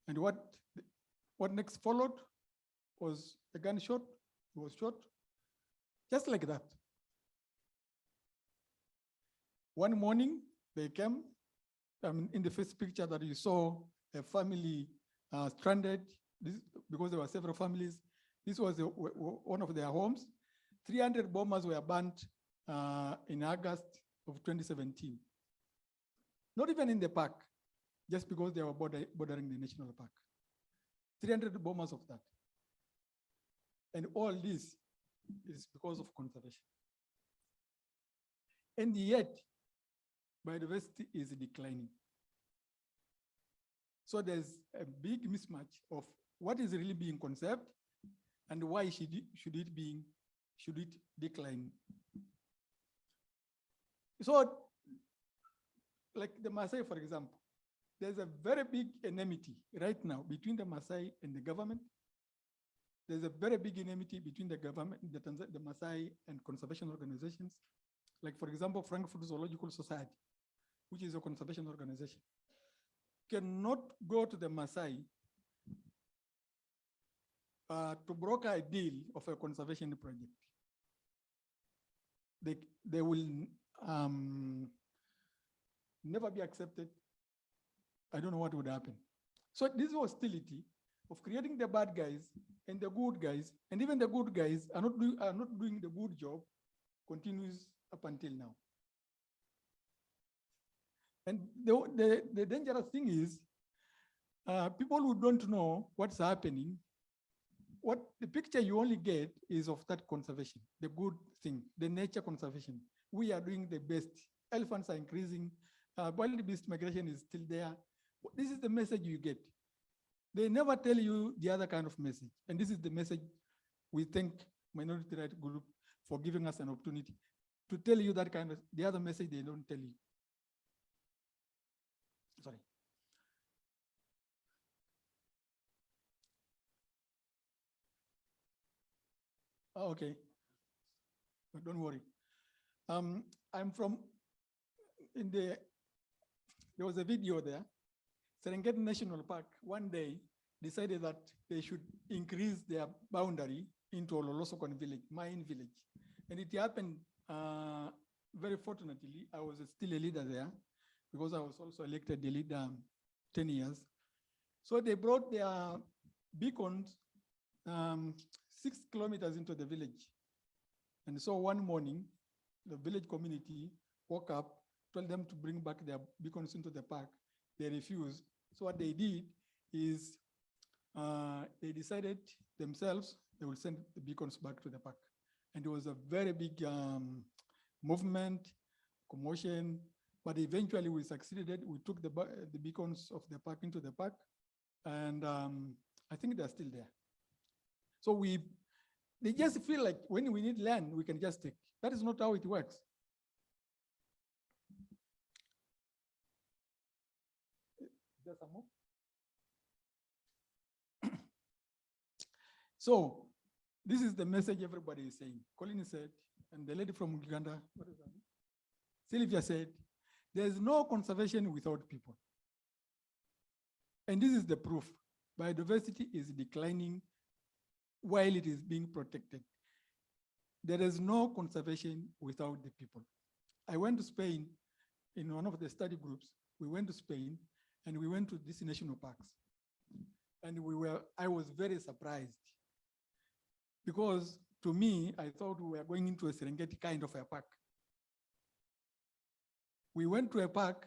and what next followed was a gunshot. He was shot, just like that. One morning, they came. In the first picture that you saw, a family stranded because there were several families. This was one of their homes. 300 bombers were burnt in August of 2017. Not even in the park, just because they were bordering the national park. 300 bombers of that. And all this is because of conservation. And yet, biodiversity is declining. So there's a big mismatch of what is really being conserved and why should it decline? So, like the Maasai, for example, there's a very big enmity right now between the Maasai and the government. There's a very big enmity between the government, the Maasai, and conservation organizations. Like, for example, Frankfurt Zoological Society, which is a conservation organization, cannot go to the Maasai to broker a deal of a conservation project. They will never be accepted. I don't know what would happen. So this hostility of creating the bad guys and the good guys, and even the good guys are not doing the good job, continues up until now. And the dangerous thing is, people who don't know what's happening, what the picture you only get is of that conservation, the good thing, the nature conservation. We are doing the best. Elephants are increasing. Wild beast migration is still there. This is the message you get. They never tell you the other kind of message. And this is the message we thank Minority Rights Group for giving us an opportunity to tell you that kind of, the other message they don't tell you. Sorry. Oh, okay, but don't worry. I'm from, there was a video there. Serengeti National Park one day decided that they should increase their boundary into Ololosokon village, mine village. And it happened very fortunately. I was still a leader there because I was also elected the leader 10 years. So they brought their beacons 6 kilometers into the village. And so one morning, the village community woke up, told them to bring back their beacons into the park. They refused. So what they did is they decided themselves they will send the beacons back to the park. And it was a very big movement, commotion, but eventually we succeeded. We took the beacons of the park into the park, and I think they're still there. So they just feel like when we need land, we can just take. That is not how it works. There's some more. So this is the message everybody is saying. Colin said, and the lady from Uganda, what is that? Sylvia said, there's no conservation without people. And this is the proof. Biodiversity is declining while it is being protected. There is no conservation without the people. I went to Spain in one of the study groups. We went to Spain and we went to these national parks. And I was very surprised because to me, I thought we were going into a Serengeti kind of a park. We went to a park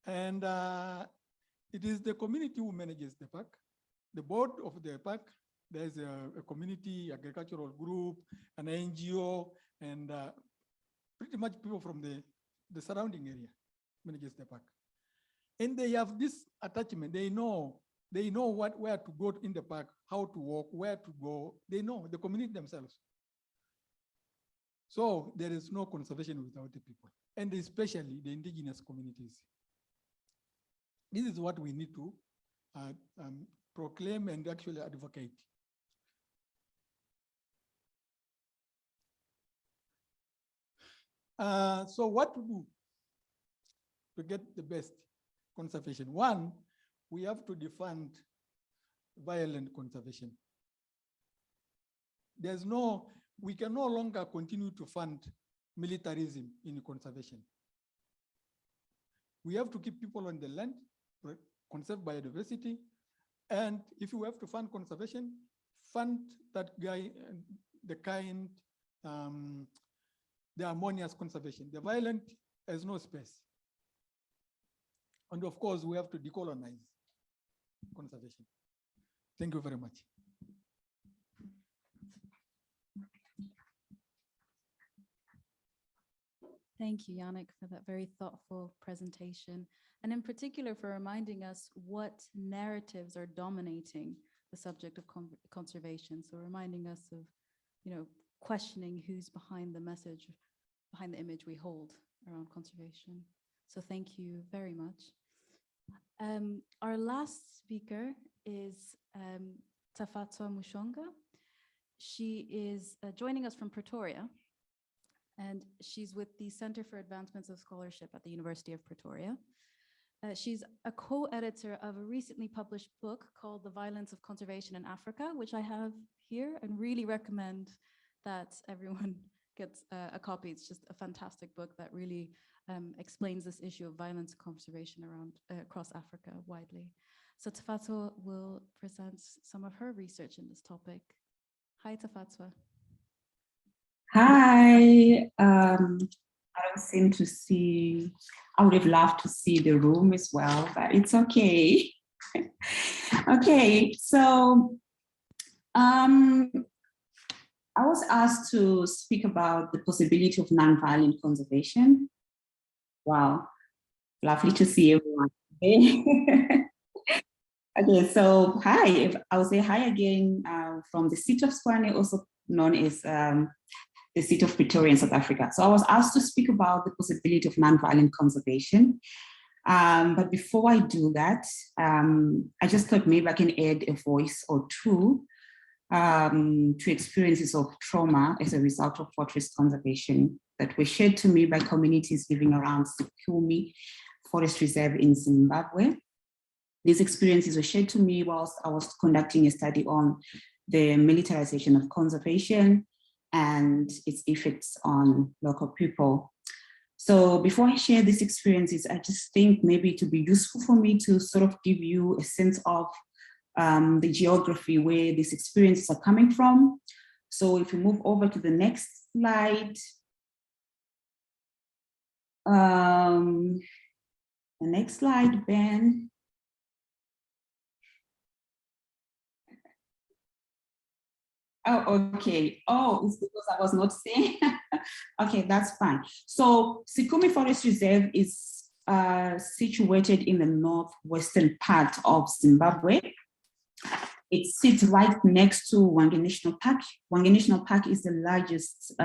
and it is the community who manages the park. The board of the park, there's a community agricultural group, an NGO, and pretty much people from the surrounding area manages the park. And they have this attachment. They know They know where to go in the park, how to walk, where to go. They know, the community themselves. So there is no conservation without the people, and especially the indigenous communities. This is what we need to proclaim and actually advocate. So what to do to get the best conservation? One, we have to defund violent conservation. We can no longer continue to fund militarism in conservation. We have to keep people on the land, conserve biodiversity, and if you have to fund conservation, fund that guy, the harmonious conservation. The violent has no space. And of course, we have to decolonize conservation. Thank you very much. Thank you, Yannick, for that very thoughtful presentation, and in particular for reminding us what narratives are dominating the subject of conservation. So reminding us of, questioning who's behind the message, behind the image we hold around conservation. So thank you very much. Our last speaker is Tafatwa Mushonga. She is joining us from Pretoria, and she's with the Center for Advancements of Scholarship at the University of Pretoria. She's a co-editor of a recently published book called The Violence of Conservation in Africa, which I have here and really recommend that everyone gets a copy. It's just a fantastic book that really explains this issue of violence and conservation across Africa widely. So Tafatwa will present some of her research in this topic. Hi, Tafatwa. Hi, I don't seem to see, I would have loved to see the room as well, but it's okay. Okay, so I was asked to speak about the possibility of nonviolent conservation. Wow, lovely to see everyone. Okay, so hi, I will say hi again from the city of Tshwane, also known as the city of Pretoria in South Africa. So I was asked to speak about the possibility of nonviolent conservation. But before I do that, I just thought maybe I can add a voice or two to experiences of trauma as a result of forest conservation that were shared to me by communities living around Sikumi Forest Reserve in Zimbabwe. These experiences were shared to me whilst I was conducting a study on the militarization of conservation and its effects on local people. So before I share these experiences, I just think maybe it would be useful for me to sort of give you a sense of the geography where these experiences are coming from. So if we move over to the next slide, the next slide, Ben. Oh, okay. Oh, it's because I was not saying. Okay, that's fine. So Sikumi Forest Reserve is situated in the northwestern part of Zimbabwe. It sits right next to Hwange National Park. Hwange National Park is the largest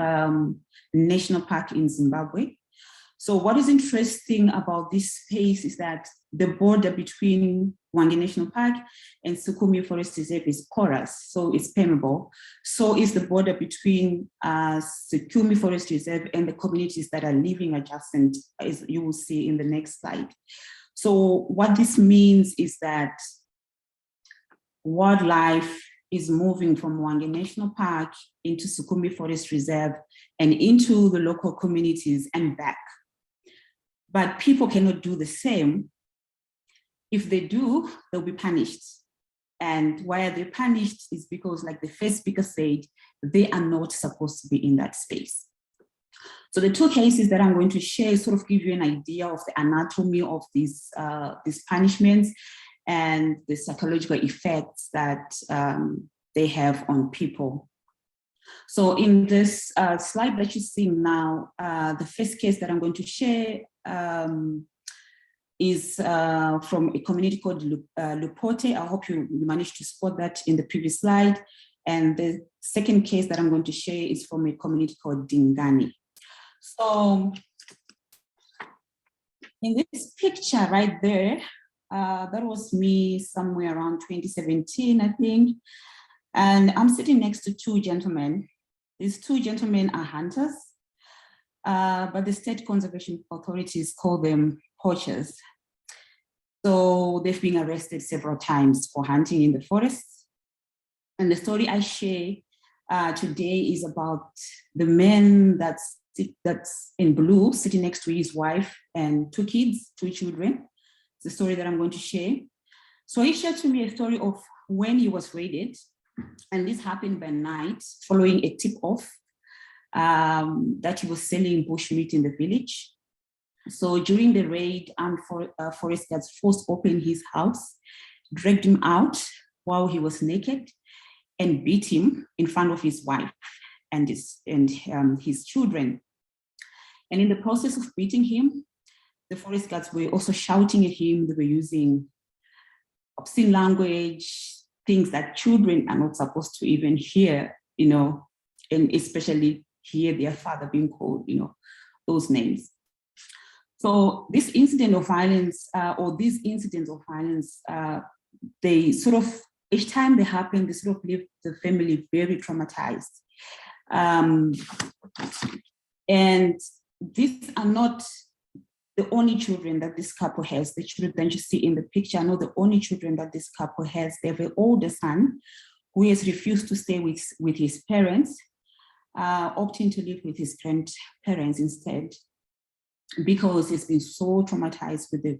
national park in Zimbabwe. So what is interesting about this space is that the border between Hwange National Park and Sikumi Forest Reserve is porous, so it's permeable. So is the border between Sikumi Forest Reserve and the communities that are living adjacent, as you will see in the next slide. So what this means is that wildlife is moving from Hwange National Park into Sikumi Forest Reserve and into the local communities and back. But people cannot do the same. If they do, they'll be punished. And why are they punished is because, like the first speaker said, they are not supposed to be in that space. So the two cases that I'm going to share sort of give you an idea of the anatomy of these punishments and the psychological effects that they have on people. So in this slide that you're seeing now, the first case that I'm going to share is from a community called Lupote. I hope you managed to spot that in the previous slide. And the second case that I'm going to share is from a community called Dingani. So in this picture right there, that was me somewhere around 2017, I think. And I'm sitting next to two gentlemen. These two gentlemen are hunters, but the state conservation authorities call them poachers. So they've been arrested several times for hunting in the forests. And the story I share today is about the man that's in blue, sitting next to his wife and two children. It's the story that I'm going to share. So he shared to me a story of when he was raided, and this happened by night following a tip-off that he was selling bushmeat in the village. So during the raid, armed forest guards forced open his house, dragged him out while he was naked, and beat him in front of his wife and his children. And in the process of beating him, the forest guards were also shouting at him. They were using obscene language, things that children are not supposed to even hear, and especially hear their father being called, those names. So this incident of violence, or these incidents of violence, they sort of, each time they happen, they sort of leave the family very traumatized. And these are not the only children that this couple has. The children that you see in the picture are not the only children that this couple has. They have an older son who has refused to stay with his parents, opting to live with his grandparents instead, because he's been so traumatized with the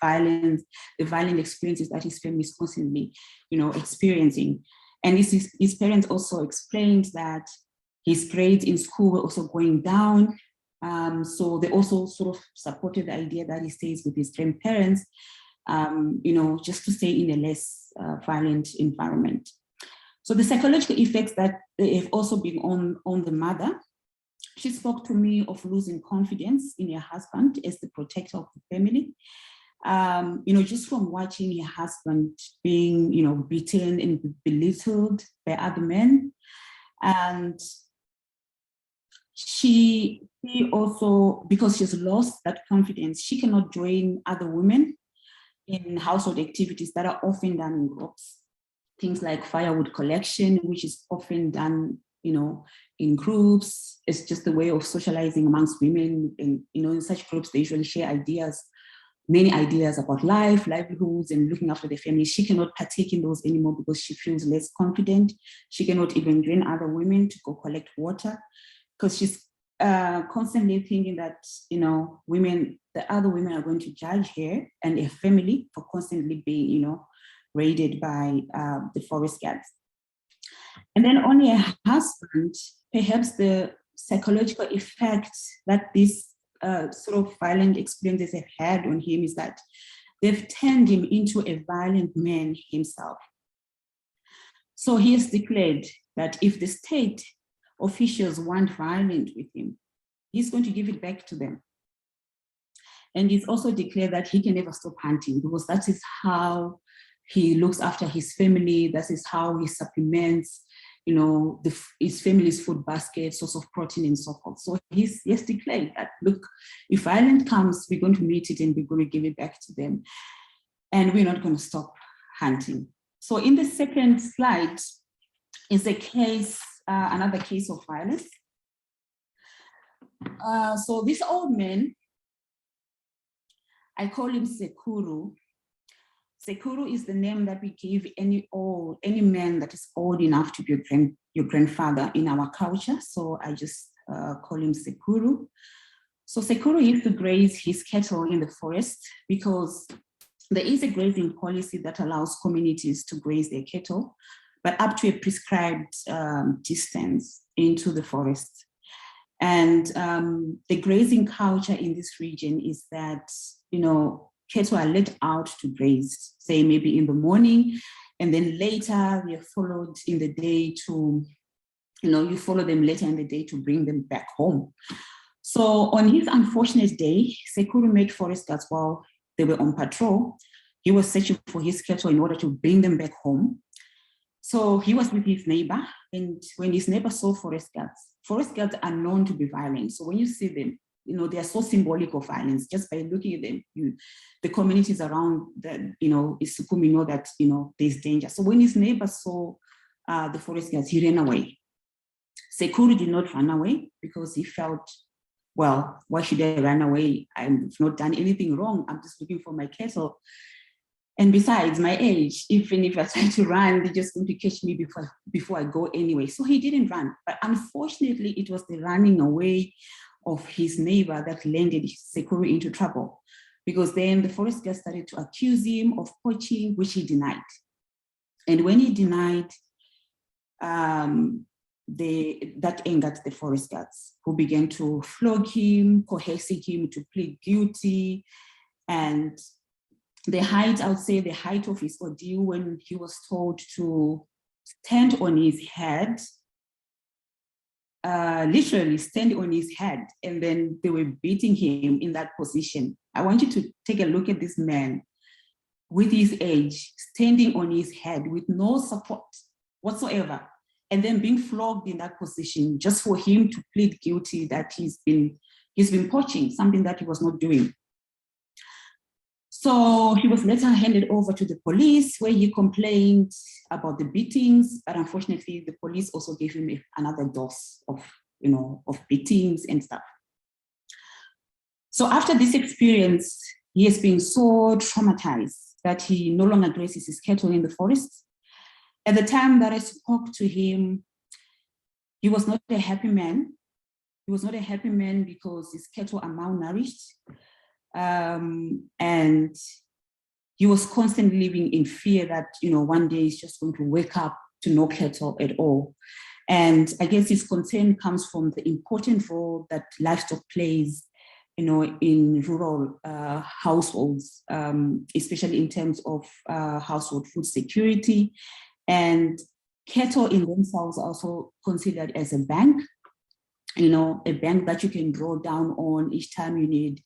violent experiences that his family is constantly, experiencing. And his parents also explained that his grades in school were also going down. So they also sort of supported the idea that he stays with his grandparents, just to stay in a less violent environment. So the psychological effects that have also been on the mother. She spoke to me of losing confidence in her husband as the protector of the family. Just from watching her husband being, beaten and belittled by other men. And she also, because she's lost that confidence, she cannot join other women in household activities that are often done in groups. Things like firewood collection, which is often done in groups. It's just a way of socializing amongst women. And, in such groups, they usually share many ideas about life, livelihoods, and looking after their family. She cannot partake in those anymore because she feels less confident. She cannot even join other women to go collect water because she's constantly thinking that, the other women are going to judge her and her family for constantly being, raided by the forest guards. And then on her husband, perhaps the psychological effect that these sort of violent experiences have had on him is that they've turned him into a violent man himself. So he has declared that if the state officials want violent with him, he's going to give it back to them. And he's also declared that he can never stop hunting because that is how he looks after his family. That is how he supplements, his family's food basket, source of protein and so forth. So he's declared that, look, if violence comes, we're going to meet it and we're going to give it back to them. And we're not going to stop hunting. So in the second slide is a case, another case of violence. So this old man, I call him Sekuru. Sekuru is the name that we give any man that is old enough to be your grandfather in our culture. So I just call him Sekuru. So Sekuru used to graze his cattle in the forest because there is a grazing policy that allows communities to graze their cattle, but up to a prescribed distance into the forest. And the grazing culture in this region is that, cattle are let out to graze, say maybe in the morning, and then later they're followed in the day to, you follow them later in the day to bring them back home. So on his unfortunate day, Sekuru met forest guards while they were on patrol. He was searching for his cattle in order to bring them back home. So he was with his neighbor, and when his neighbor saw forest guards are known to be violent. So when you see them, they are so symbolic of violence. Just by looking at them, the communities around that, Isukumi know that, there's danger. So when his neighbor saw the forest guards, he ran away. Sekuru did not run away because he felt, well, why should I run away? I've not done anything wrong. I'm just looking for my cattle. And besides, my age, even if I try to run, they're just going to catch me before I go anyway. So he didn't run. But unfortunately, it was the running away of his neighbor that landed Sekuru into trouble. Because then the forest guards started to accuse him of poaching, which he denied. And when he denied, that angered the forest guards, who began to flog him, coercing him to plead guilty. And the height of his ordeal, when he was told to stand on his head, literally stand on his head, and then they were beating him in that position. I want you to take a look at this man with his age, standing on his head with no support whatsoever, and then being flogged in that position just for him to plead guilty that he's been poaching, something that he was not doing. So he was later handed over to the police, where he complained about the beatings, but unfortunately the police also gave him another dose of beatings and stuff. So after this experience, he has been so traumatized that he no longer grazes his cattle in the forest. At the time that I spoke to him, he was not a happy man. He was not a happy man because his cattle are malnourished. And he was constantly living in fear that, one day he's just going to wake up to no cattle at all. And I guess his concern comes from the important role that livestock plays, in rural households, especially in terms of household food security. And cattle in themselves are also considered as a bank, a bank that you can draw down on each time you need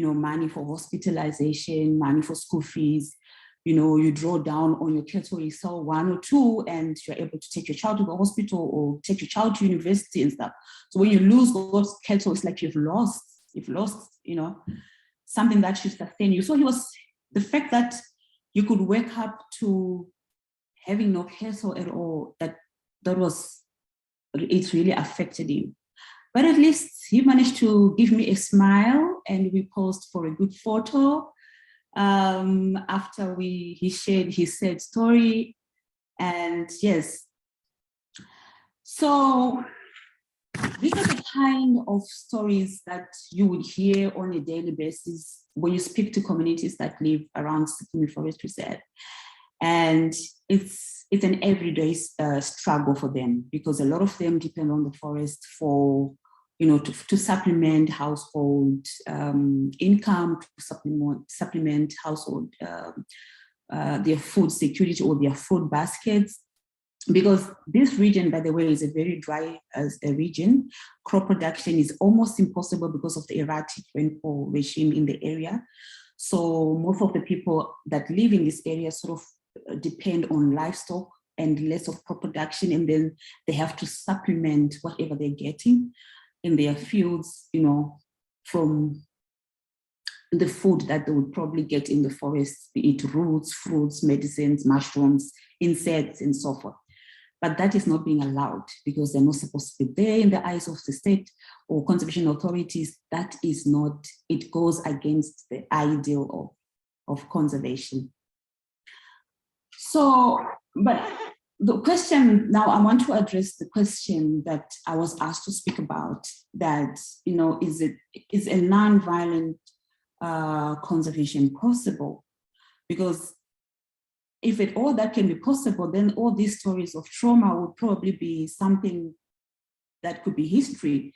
money for hospitalization, money for school fees. You draw down on your cattle, you sell one or two, and you're able to take your child to the hospital or take your child to university and stuff. So when you lose those cattle, it's like you've lost, something that should sustain you. So the fact that you could wake up to having no cattle at all, it really affected him. But at least he managed to give me a smile, and we posed for a good photo after he shared his sad story. And yes, so these are the kind of stories that you would hear on a daily basis when you speak to communities that live around Sekumi Forest Reserve. And it's an everyday struggle for them, because a lot of them depend on the forest for, to supplement household income, to supplement household their food security or their food baskets. Because this region, by the way, is a very dry region. Crop production is almost impossible because of the erratic rainfall regime in the area. So most of the people that live in this area sort of depend on livestock and less of crop production, and then they have to supplement whatever they're getting in their fields, from the food that they would probably get in the forest, be it roots, fruits, medicines, mushrooms, insects, and so forth. But that is not being allowed because they're not supposed to be there in the eyes of the state or conservation authorities. That is not, it goes against the ideal of conservation. So, but the question now, I want to address the question that I was asked to speak about, that, is a non-violent conservation possible? Because if at all that can be possible, then all these stories of trauma would probably be something that could be history.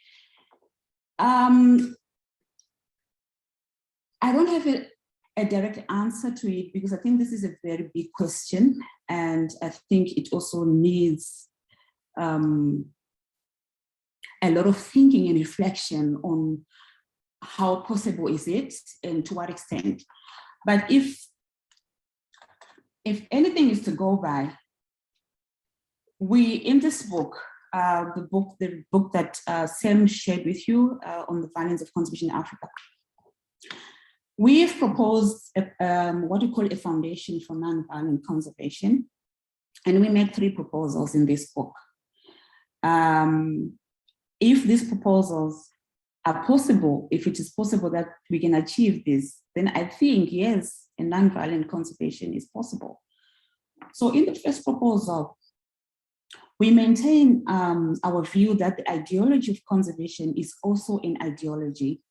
I don't have a direct answer to it, because I think this is a very big question, and I think it also needs a lot of thinking and reflection on how possible is it and to what extent. But if anything is to go by, we, in this book, the book that Sam shared with you on the violence of conservation in Africa, we've proposed what we call a foundation for nonviolent conservation. And we make 3 proposals in this book. If these proposals are possible, if it is possible that we can achieve this, then I think, yes, a nonviolent conservation is possible. So in the first proposal, we maintain our view that the ideology of conservation is also an ideology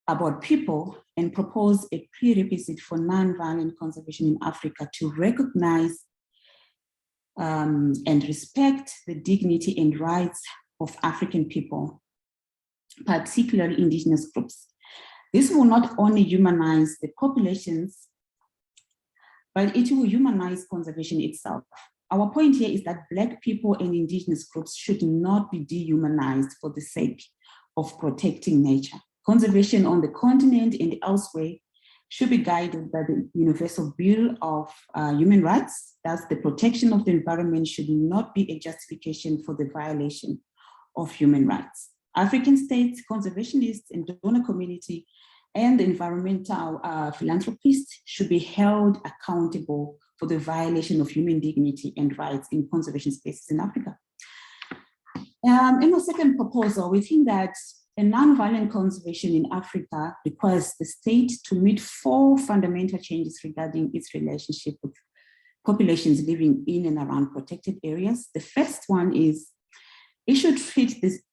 about people, and propose a prerequisite for nonviolent conservation in Africa to recognize and respect the dignity and rights of African people, particularly indigenous groups. This will not only humanize the populations, but it will humanize conservation itself. Our point here is that Black people and indigenous groups should not be dehumanized for the sake of protecting nature. Conservation on the continent and elsewhere should be guided by the Universal Bill of Human Rights. Thus, the protection of the environment should not be a justification for the violation of human rights. African states, conservationists, and donor community, and environmental philanthropists should be held accountable for the violation of human dignity and rights in conservation spaces in Africa. In the second proposal, we think that a nonviolent conservation in Africa requires the state to meet 4 fundamental changes regarding its relationship with populations living in and around protected areas. The first one is it should treat these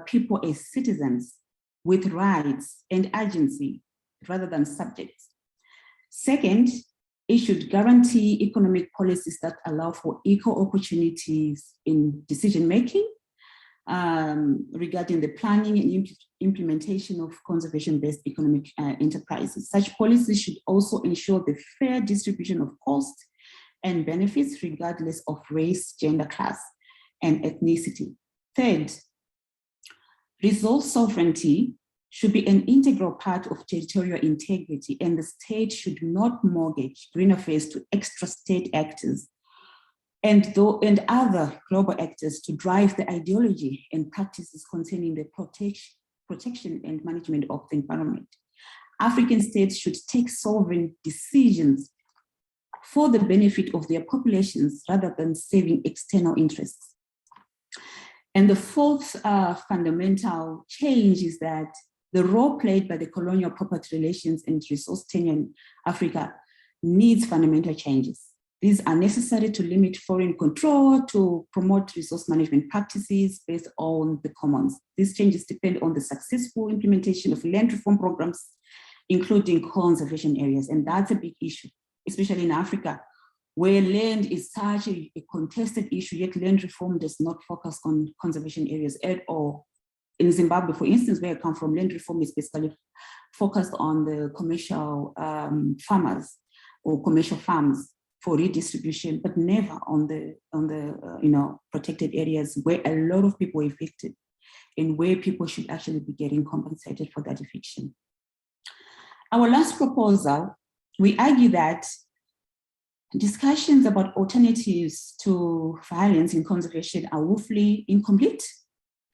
people as citizens with rights and agency rather than subjects. Second, it should guarantee economic policies that allow for equal opportunities in decision-making regarding the planning and implementation of conservation-based economic enterprises. Such policies should also ensure the fair distribution of costs and benefits regardless of race, gender, class, and ethnicity. Third, resource sovereignty should be an integral part of territorial integrity, and the state should not mortgage green affairs to extra state actors and other global actors to drive the ideology and practices concerning the protection and management of the environment. African states should take sovereign decisions for the benefit of their populations rather than serving external interests. And the fourth fundamental change is that the role played by the colonial property relations and resource tenure in Africa needs fundamental changes. These are necessary to limit foreign control, to promote resource management practices based on the commons. These changes depend on the successful implementation of land reform programs, including conservation areas. And that's a big issue, especially in Africa, where land is such a contested issue, yet land reform does not focus on conservation areas at all. In Zimbabwe, for instance, where I come from, land reform is basically focused on the commercial farmers or commercial farms for redistribution, but never on the protected areas where a lot of people are evicted and where people should actually be getting compensated for that eviction. Our last proposal, we argue that discussions about alternatives to violence in conservation are woefully incomplete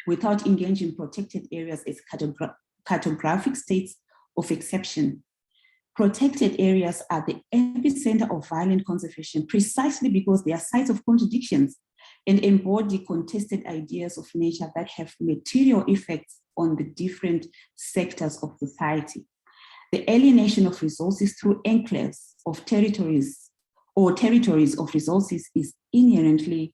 without engaging protected areas as cartographic states of exception. Protected areas are the epicenter of violent conservation precisely because they are sites of contradictions and embody contested ideas of nature that have material effects on the different sectors of society. The alienation of resources through enclaves of territories or territories of resources is inherently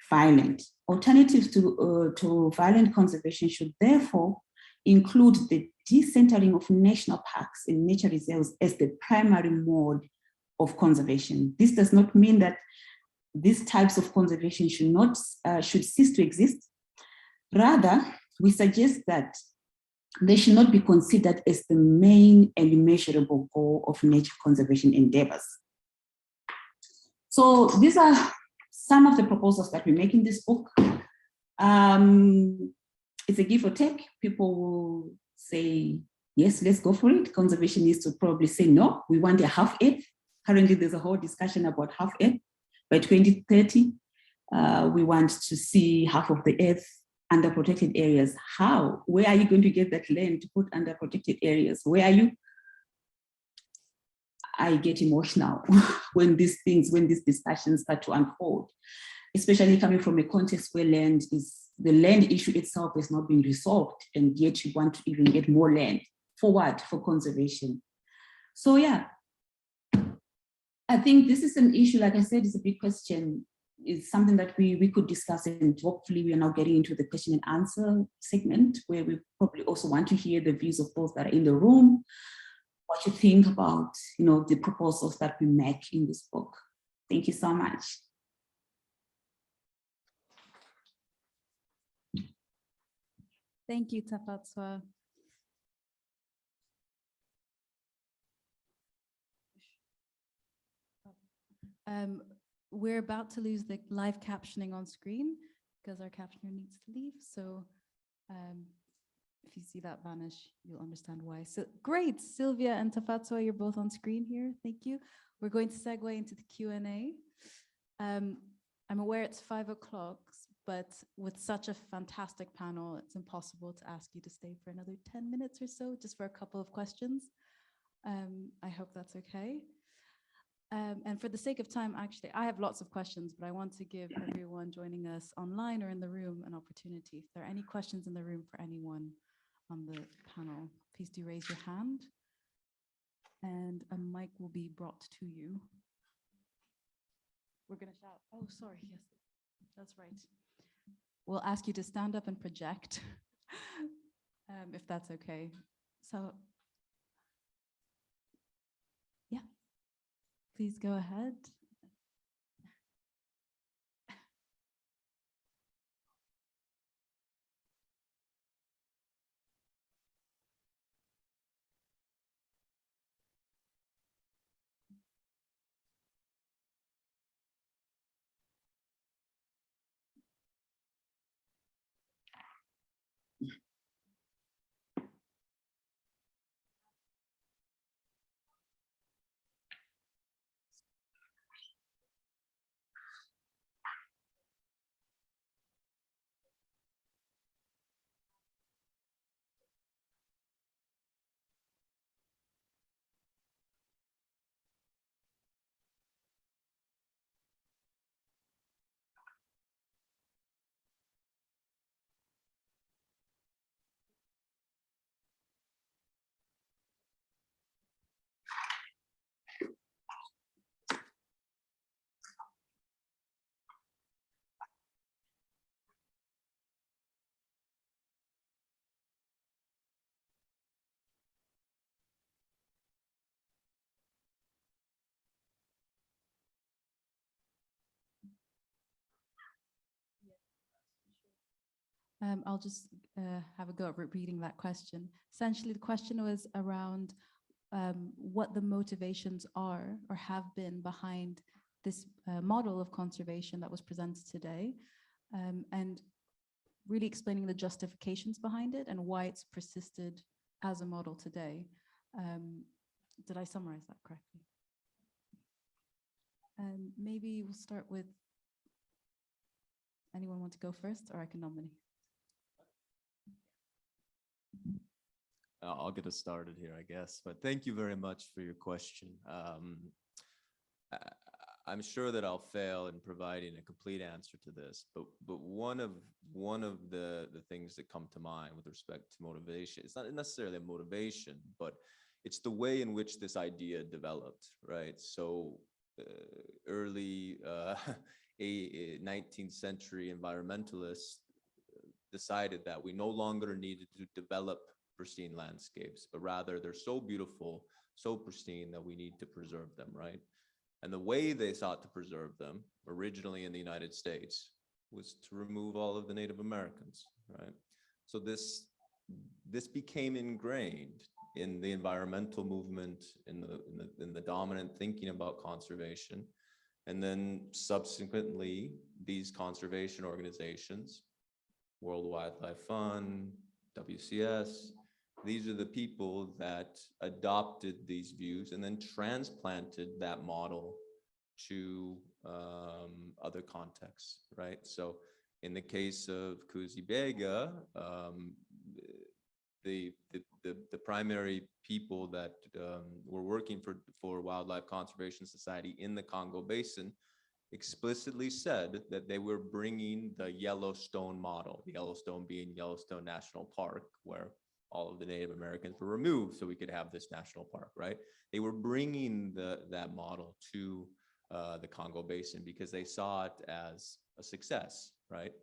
violent. Alternatives to violent conservation should therefore include the decentering of national parks and nature reserves as the primary mode of conservation. This does not mean that these types of conservation should cease to exist. Rather, we suggest that they should not be considered as the main and immeasurable goal of nature conservation endeavors. So these are some of the proposals that we make in this book. It's a give or take. People will say yes, let's go for it. Conservationists would probably say, no, we want a half Earth. Currently, there's a whole discussion about half Earth. By 2030, we want to see half of the Earth under protected areas. How? Where are you going to get that land to put under protected areas? Where are you? I get emotional when these discussions start to unfold, especially coming from a context where the land issue itself has not been resolved, and yet you want to even get more land. For what? For conservation. So yeah, I think this is an issue, like I said, it's a big question. It's something that we could discuss, and hopefully we are now getting into the question and answer segment, where we probably also want to hear the views of those that are in the room, what you think about, the proposals that we make in this book. Thank you so much. Thank you, Batwa. We're about to lose the live captioning on screen because our captioner needs to leave. So if you see that vanish, you'll understand why. So great, Sylvia and Batwa, you're both on screen here. Thank you. We're going to segue into the Q&A. I'm aware it's 5 o'clock, but with such a fantastic panel, it's impossible to ask you to stay for another 10 minutes or so, just for a couple of questions. I hope that's okay. And for the sake of time, actually, I have lots of questions, but I want to give everyone joining us online or in the room an opportunity. If there are any questions in the room for anyone on the panel, please do raise your hand and a mic will be brought to you. We're going to shout. Oh, sorry. Yes, that's right. We'll ask you to stand up and project, if that's okay. So, yeah. Please go ahead. I'll just have a go at repeating that question. Essentially, the question was around what the motivations are or have been behind this model of conservation that was presented today, and really explaining the justifications behind it and why it's persisted as a model today. Did I summarize that correctly? Maybe we'll start with, anyone want to go first, or I can nominate? I'll get us started here, I guess, but thank you very much for your question. I'm sure that I'll fail in providing a complete answer to this, but one of the things that come to mind with respect to motivation, it's not necessarily a motivation, but it's the way in which this idea developed, right? So early 19th century environmentalists decided that we no longer needed to develop pristine landscapes, but rather they're so beautiful, so pristine that we need to preserve them, right? And the way they sought to preserve them, originally in the United States, was to remove all of the Native Americans, right? So this became ingrained in the environmental movement, in the dominant thinking about conservation. And then subsequently, these conservation organizations, World Wildlife Fund, WCS, These are the people that adopted these views and then transplanted that model to other contexts, right? So in the case of Kahuzi-Biega, the primary people that were working for Wildlife Conservation Society in the Congo Basin explicitly said that they were bringing the Yellowstone model, the Yellowstone being Yellowstone National Park, where all of the Native Americans were removed so we could have this national park, right? They were bringing that model to the Congo Basin because they saw it as a success, right?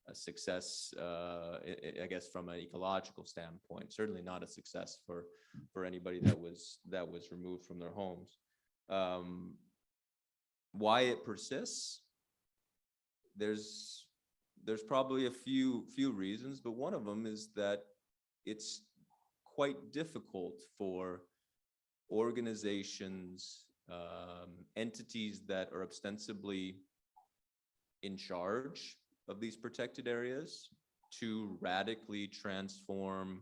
A success, I guess, from an ecological standpoint. Certainly not a success for anybody that was removed from their homes. Why it persists? There's probably a few reasons, but one of them is that it's quite difficult for organizations, entities that are ostensibly in charge of these protected areas to radically transform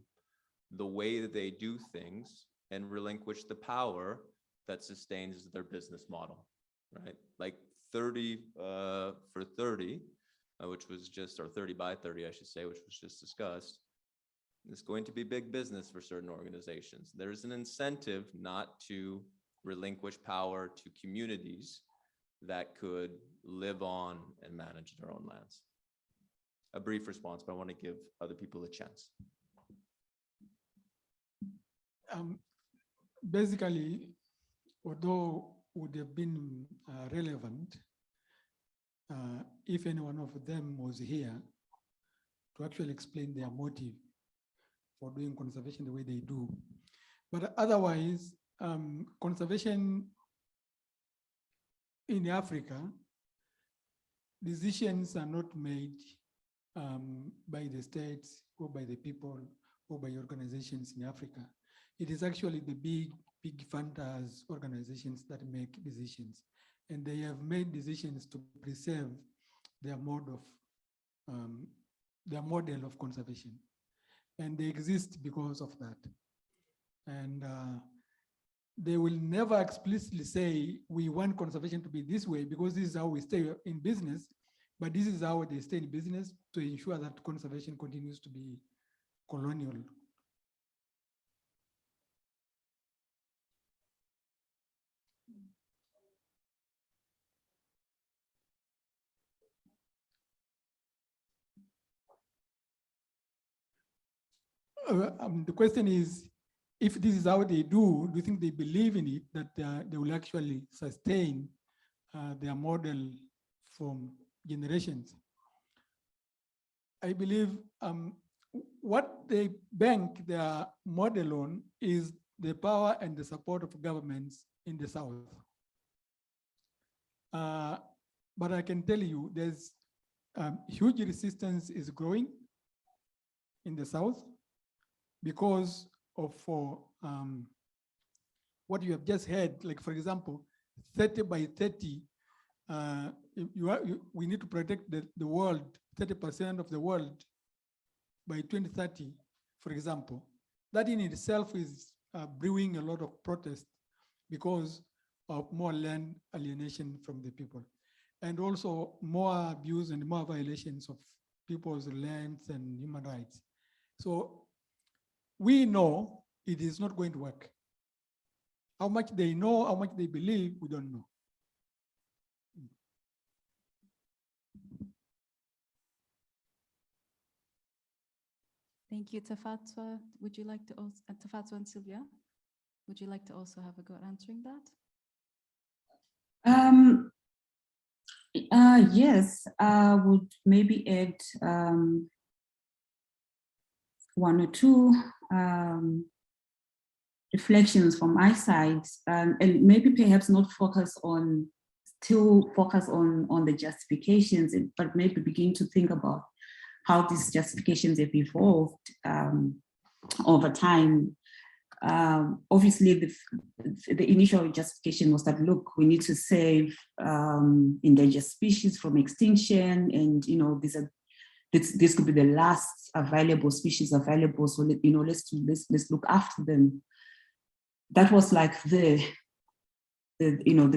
the way that they do things and relinquish the power that sustains their business model, right? Like 30 for 30, which was just, or 30 by 30, I should say, which was just discussed, is going to be big business for certain organizations. There's an incentive not to relinquish power to communities that could live on and manage their own lands. A brief response, but I want to give other people a chance. Basically, although would have been relevant if any one of them was here to actually explain their motive for doing conservation the way they do. But otherwise, conservation in Africa, decisions are not made by the states or by the people or by organizations in Africa. It is actually the big funders organizations that make decisions. And they have made decisions to preserve their model of conservation. And they exist because of that. And they will never explicitly say, we want conservation to be this way because this is how we stay in business, but this is how they stay in business to ensure that conservation continues to be colonial. The question is, if this is how they do you think they believe in it, that they will actually sustain their model from generations? I believe what they bank their model on is the power and the support of governments in the South. But I can tell you there's huge resistance is growing in the South because of what you have just heard. Like, for example, 30 by 30, we need to protect the world, 30% of the world by 2030, for example. That in itself is brewing a lot of protest because of more land alienation from the people. And also more abuse and more violations of people's lands and human rights. So we know it is not going to work. How much they know, how much they believe, we don't know. Thank you, Tafatwa. Would you like to also, Tafatwa and Sylvia, would you like to also have a go at answering that? Yes, I would maybe add one or two reflections from my side, and maybe perhaps not focus on, still focus on the justifications, but maybe begin to think about how these justifications have evolved over time. Obviously, the initial justification was that, look, we need to save endangered species from extinction, and these are this could be the last available species available. So let's look after them. That was like the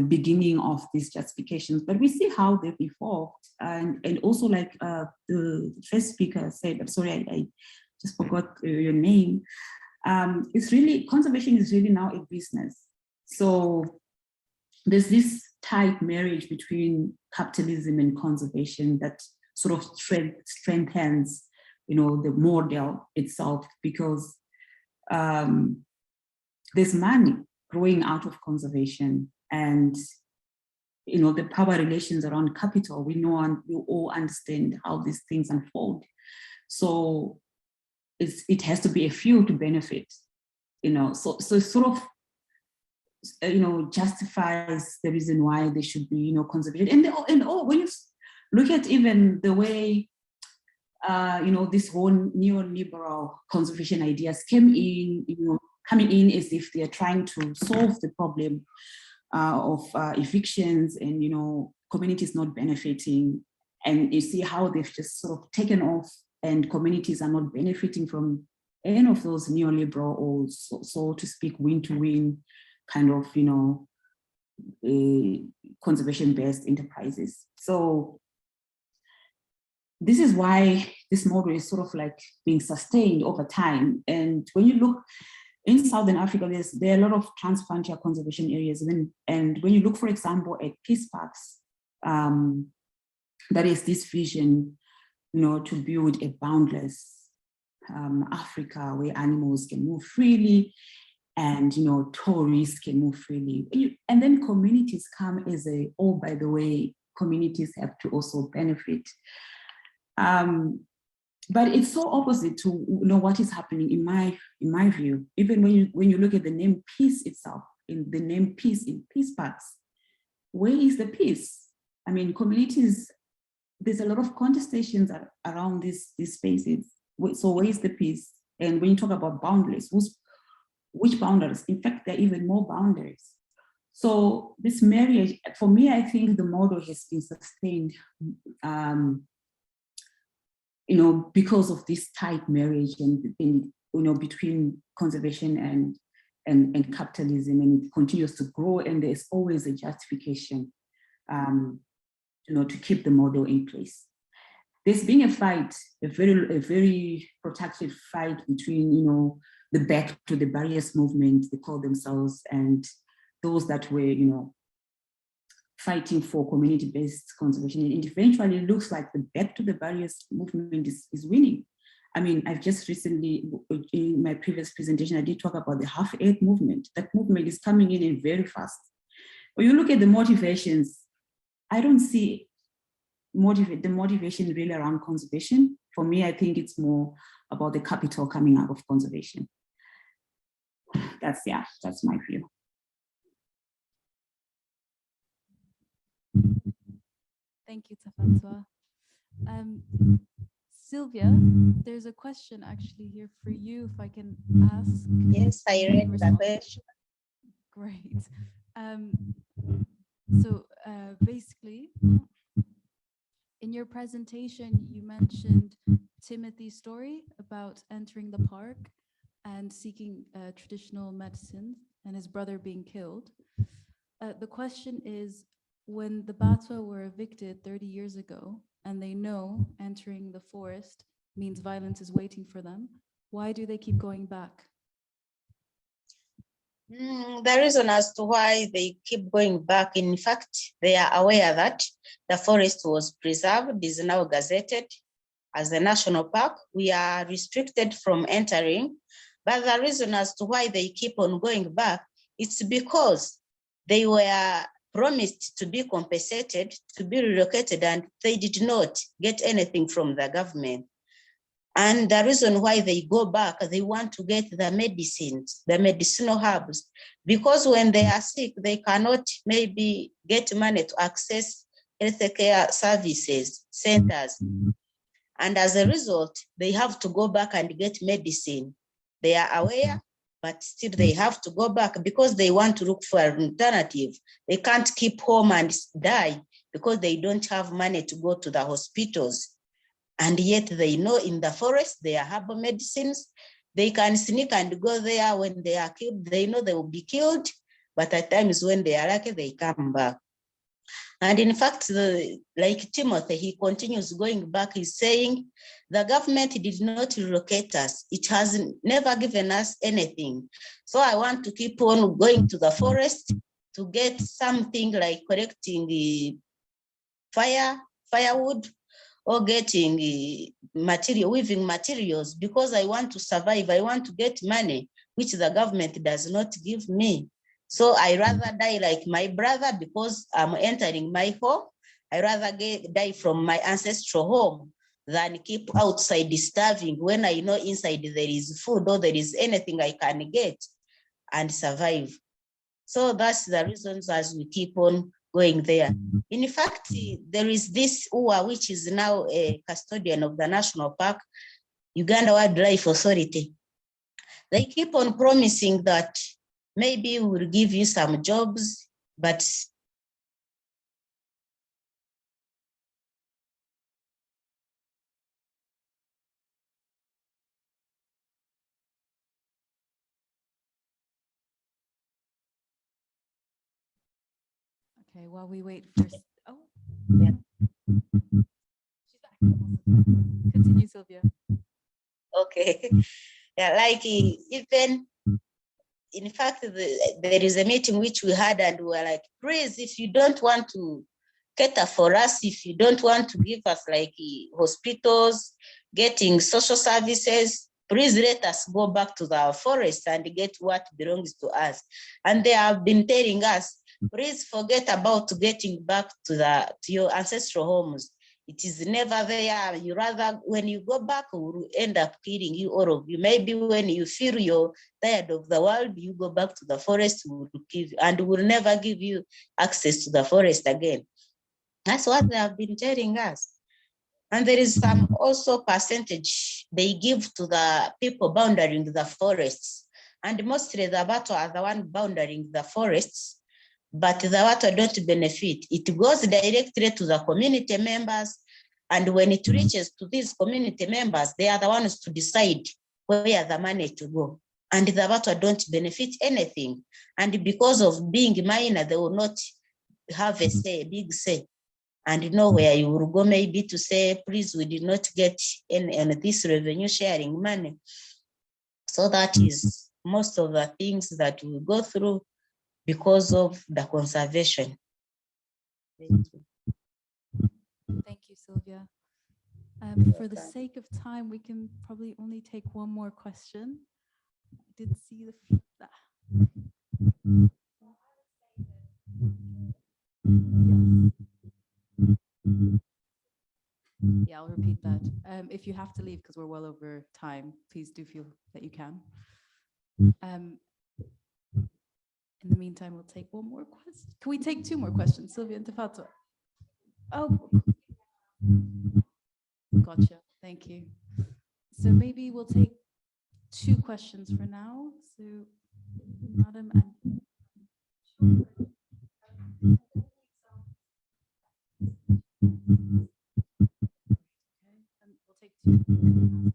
beginning of these justifications. But we see how they've evolved, and also like the first speaker said. I'm sorry, I just forgot your name. It's really, conservation is really now a business. So there's this tight marriage between capitalism and conservation that sort of strengthens, the model itself, because there's money growing out of conservation, and the power relations around capital. We know and we all understand how these things unfold. So it has to be a few to benefit, so it sort of justifies the reason why there should be conservation. And when you look at even the way this whole neoliberal conservation ideas came in, coming in as if they are trying to solve the problem of evictions and communities not benefiting, and you see how they've just sort of taken off, and communities are not benefiting from any of those neoliberal, or so to speak, win-to-win kind of conservation-based enterprises. So this is why this model is sort of like being sustained over time. And when you look in Southern Africa, there are a lot of trans-frontier conservation areas. And when you look, for example, at peace parks, that is this vision, to build a boundless Africa where animals can move freely and, tourists can move freely. And then communities come as by the way, communities have to also benefit. But it's so opposite to what is happening in my view. Even when you look at the name peace itself, in the name peace in peace parks, where is the peace? I mean, communities, there's a lot of contestations around these spaces. So where is the peace? And when you talk about boundaries, which boundaries? In fact, there are even more boundaries. So this marriage, for me, I think the model has been sustained because of this tight marriage and between conservation and capitalism, and it continues to grow, and there's always a justification, to keep the model in place. There's been a fight, a very protracted fight between, the back to the barriers movement, they call themselves, and those that were, fighting for community-based conservation. And eventually it looks like the back to the barriers movement is winning. I mean, I've just recently, in my previous presentation, I did talk about the half-earth movement. That movement is coming in and very fast. When you look at the motivations, I don't see the motivation really around conservation. For me, I think it's more about the capital coming out of conservation. That's my view. Thank you, Tafanswa. Sylvia, there's a question actually here for you, if I can ask. Yes, I read the question. Great. So basically, in your presentation, you mentioned Timothy's story about entering the park and seeking traditional medicine and his brother being killed. The question is, when the Batwa were evicted 30 years ago, and they know entering the forest means violence is waiting for them, why do they keep going back? The reason as to why they keep going back, in fact, they are aware that the forest was preserved, is now gazetted as a national park. We are restricted from entering, but the reason as to why they keep on going back, it's because they were promised to be compensated, to be relocated, and they did not get anything from the government. And the reason why they go back, they want to get the medicines, the medicinal herbs, because when they are sick, they cannot maybe get money to access healthcare services, centers. And as a result, they have to go back and get medicine. They are aware, but still they have to go back because they want to look for an alternative. They can't keep home and die because they don't have money to go to the hospitals. And yet they know in the forest there are herbal medicines. They can sneak and go there. When they are killed, they know they will be killed. But at times when they are lucky, they come back. And in fact, like Timothy, he continues going back. He's saying, the government did not relocate us. It has never given us anything. So I want to keep on going to the forest to get something like collecting firewood, or getting weaving materials, because I want to survive. I want to get money, which the government does not give me. So I rather die like my brother, because I'm entering my home. I rather die from my ancestral home than keep outside starving when I know inside there is food or there is anything I can get and survive. So that's the reasons as we keep on going there. In fact, there is this UWA, which is now a custodian of the national park, Uganda Wildlife Authority. They keep on promising that maybe we'll give you some jobs, but Okay, while we wait for, oh, yeah. she's back. Continue, Sylvia. Okay. Yeah, like even, in fact, there is a meeting which we had and we were like, please, if you don't want to cater for us, if you don't want to give us like hospitals, getting social services, please let us go back to the forest and get what belongs to us. And they have been telling us, please forget about getting back to your ancestral homes. It is never there. You rather, when you go back, we'll end up killing you, all of you. Maybe when you feel you're tired of the world, you go back to the forest, we'll give, and we'll never give you access to the forest again. That's what they have been telling us. And there is some also percentage they give to the people bounding the forests. And mostly the Batwa are the one bounding the forests, but the Batwa don't benefit. It goes directly to the community members. And when it reaches to these community members, they are the ones to decide where the money to go. And the Batwa don't benefit anything. And because of being minor, they will not have a say, big say. And nowhere you will go maybe to say, please, we did not get any this revenue sharing money. So that is most of the things that we go through because of the conservation. Thank you. Thank you, Sylvia. For the sake of time, we can probably only take one more question. I did see the. Yeah, I'll repeat that. If you have to leave because we're well over time, please do feel that you can. In the meantime, we'll take one more question. Can we take two more questions, Sylvia and Tafato? Oh, gotcha. Thank you. So maybe we'll take two questions for now. So, Madam and we'll take two.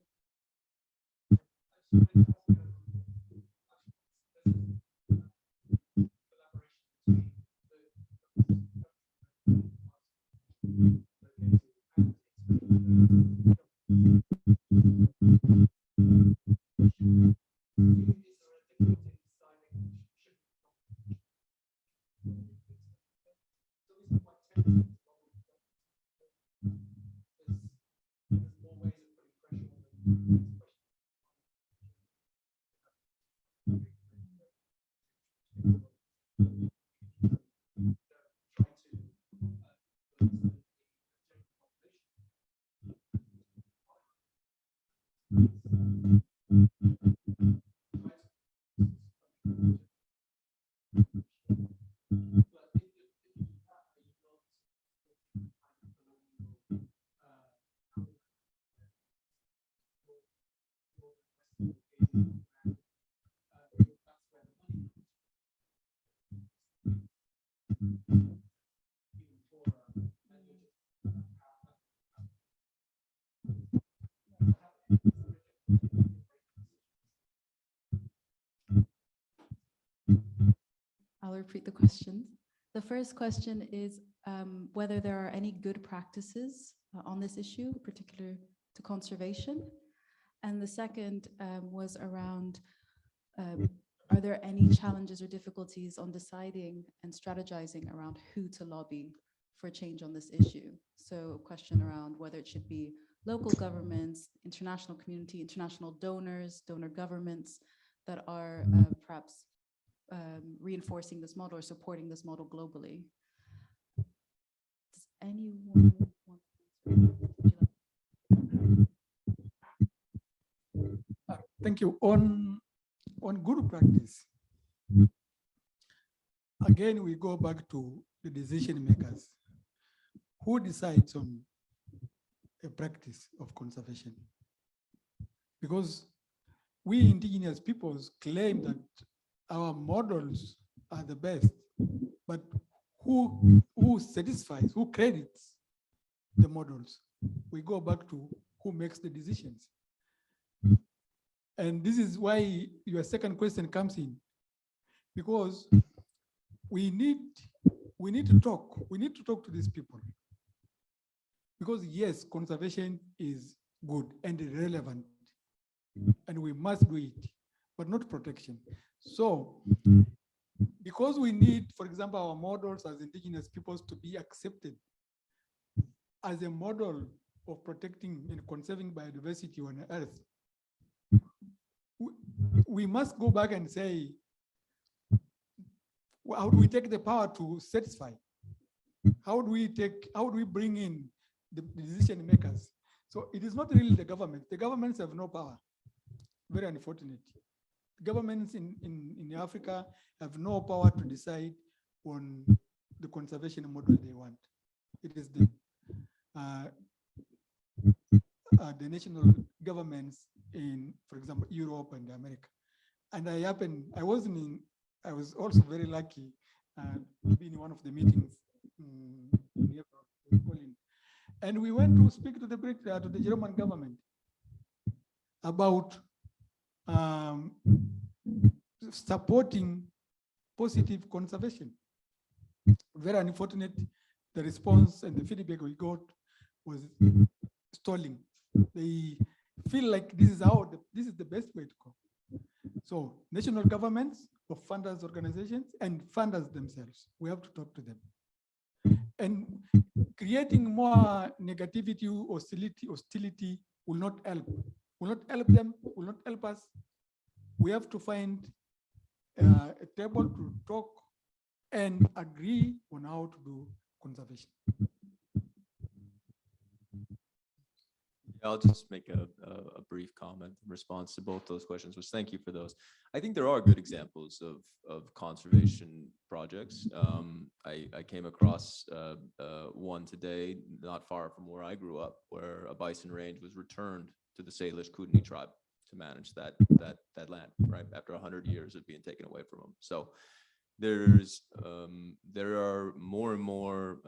I'll repeat the questions. The first question is whether there are any good practices on this issue, particular to conservation. And the second was around, are there any challenges or difficulties on deciding and strategizing around who to lobby for change on this issue? So a question around whether it should be local governments, international community, international donors, donor governments that are perhaps reinforcing this model or supporting this model globally. Does anyone want to Thank you. On good practice, again, we go back to the decision makers. Who decides on a practice of conservation? Because we indigenous peoples claim that our models are the best, but who satisfies, who credits the models? We go back to who makes the decisions. And this is why your second question comes in, because we need to talk to these people. Because yes, conservation is good and relevant, and we must do it, but not protection. So, because we need, for example, our models as indigenous peoples to be accepted as a model of protecting and conserving biodiversity on Earth, we must go back and say, how do we take the power to satisfy? How do we bring in the decision makers? So it is not really the government. The governments have no power. Very unfortunate. Governments in Africa have no power to decide on the conservation model they want. It is the national governments in, for example, Europe and America. And I was also very lucky to be in one of the meetings in April. And we went to speak to the German government about supporting positive conservation. Very unfortunate, the response and the feedback we got was stalling. They feel like this is the best way to go. So national governments or funders organizations and funders themselves, we have to talk to them. And creating more negativity, hostility will not help. Will not help them, will not help us. We have to find a table to talk and agree on how to do conservation. I'll just make a brief comment in response to both those questions, which thank you for those. I think there are good examples of conservation projects. I came across one today, not far from where I grew up, where a bison range was returned to the Salish Kootenai tribe to manage that land, right, after 100 years of being taken away from them. So there are more and more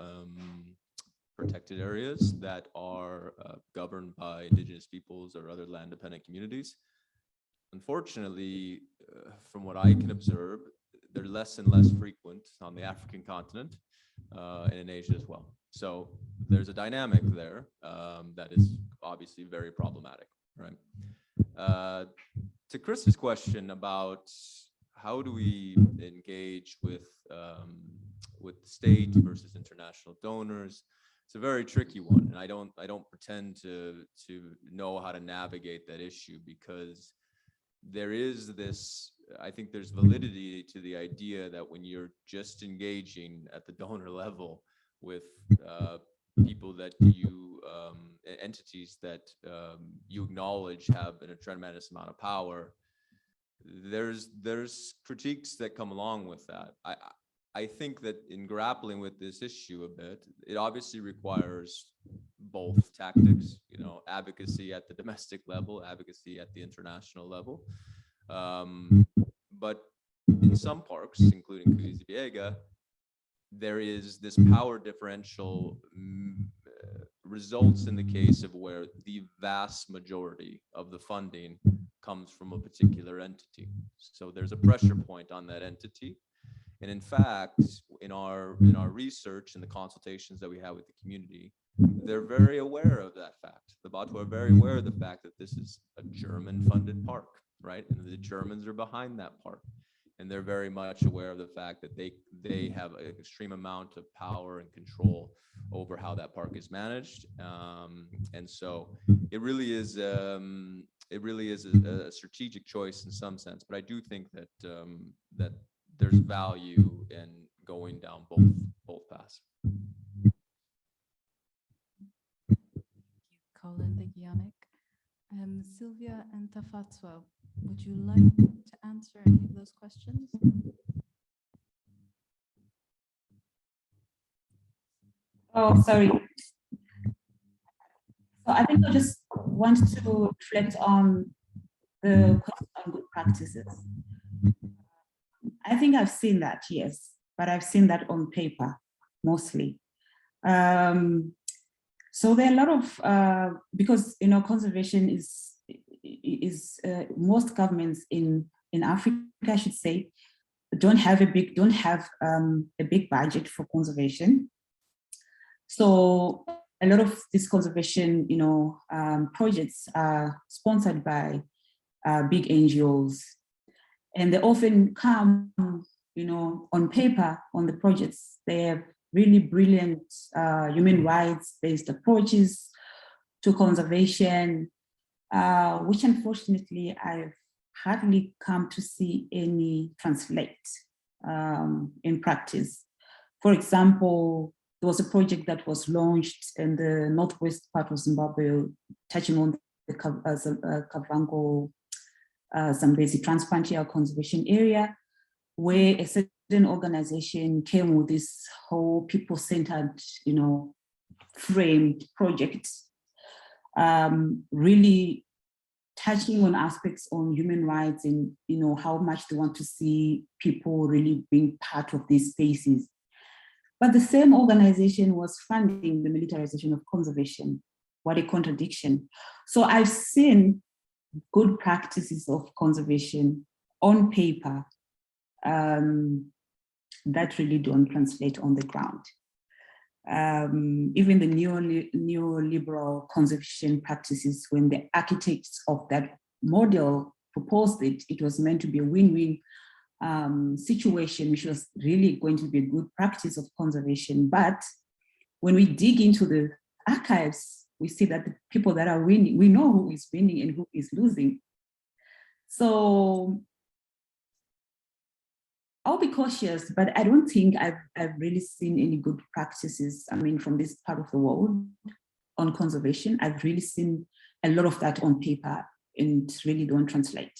protected areas that are governed by indigenous peoples or other land-dependent communities. Unfortunately, from what I can observe, they're less and less frequent on the African continent and in Asia as well. So there's a dynamic there that is obviously very problematic, right? To Chris's question about how do we engage with state versus international donors, it's a very tricky one, and I don't pretend to know how to navigate that issue, because there is this, I think there's validity to the idea that when you're just engaging at the donor level with people that you, entities that you acknowledge have a tremendous amount of power, there's critiques that come along with that. I think that in grappling with this issue a bit, it obviously requires both tactics, advocacy at the domestic level, advocacy at the international level. But in some parks, including Kahuzi-Biega, there is this power differential results in the case of where the vast majority of the funding comes from a particular entity. So there's a pressure point on that entity. And in fact, in our research and the consultations that we have with the community, they're very aware of that fact. The Batwa are very aware of the fact that this is a German-funded park, right? And the Germans are behind that park. And they're very much aware of the fact that they have an extreme amount of power and control over how that park is managed. And so it really is a strategic choice in some sense. But I do think that that there's value in going down both paths. Colin, thank you, Yannick. Sylvia and Tafatwa, would you like to answer any of those questions? Oh, sorry. So I think I just want to reflect on the question on good practices. I think I've seen that, yes, but I've seen that on paper mostly. So there are a lot of, because, you know, conservation is most governments in Africa, I should say, don't have a big budget for conservation. So a lot of these conservation, you know, projects are sponsored by big NGOs, and they often come, you know, on paper on the projects. They have really brilliant human rights-based approaches to conservation, which unfortunately I've hardly come to see any translate in practice. For example, there was a project that was launched in the northwest part of Zimbabwe, touching on the Kavango Zambezi Transfrontier Conservation Area, where a certain organization came with this whole people-centered, you know, framed project, really touching on aspects on human rights and, you know, how much they want to see people really being part of these spaces. But the same organization was funding the militarization of conservation. What a contradiction. So I've seen good practices of conservation on paper that really don't translate on the ground. Even the neoliberal conservation practices, when the architects of that model proposed it, it was meant to be a win-win situation, which was really going to be a good practice of conservation. But when we dig into the archives, we see that the people that are winning, we know who is winning and who is losing. So I'll be cautious, but I don't think I've really seen any good practices, I mean, from this part of the world on conservation. I've really seen a lot of that on paper and really don't translate.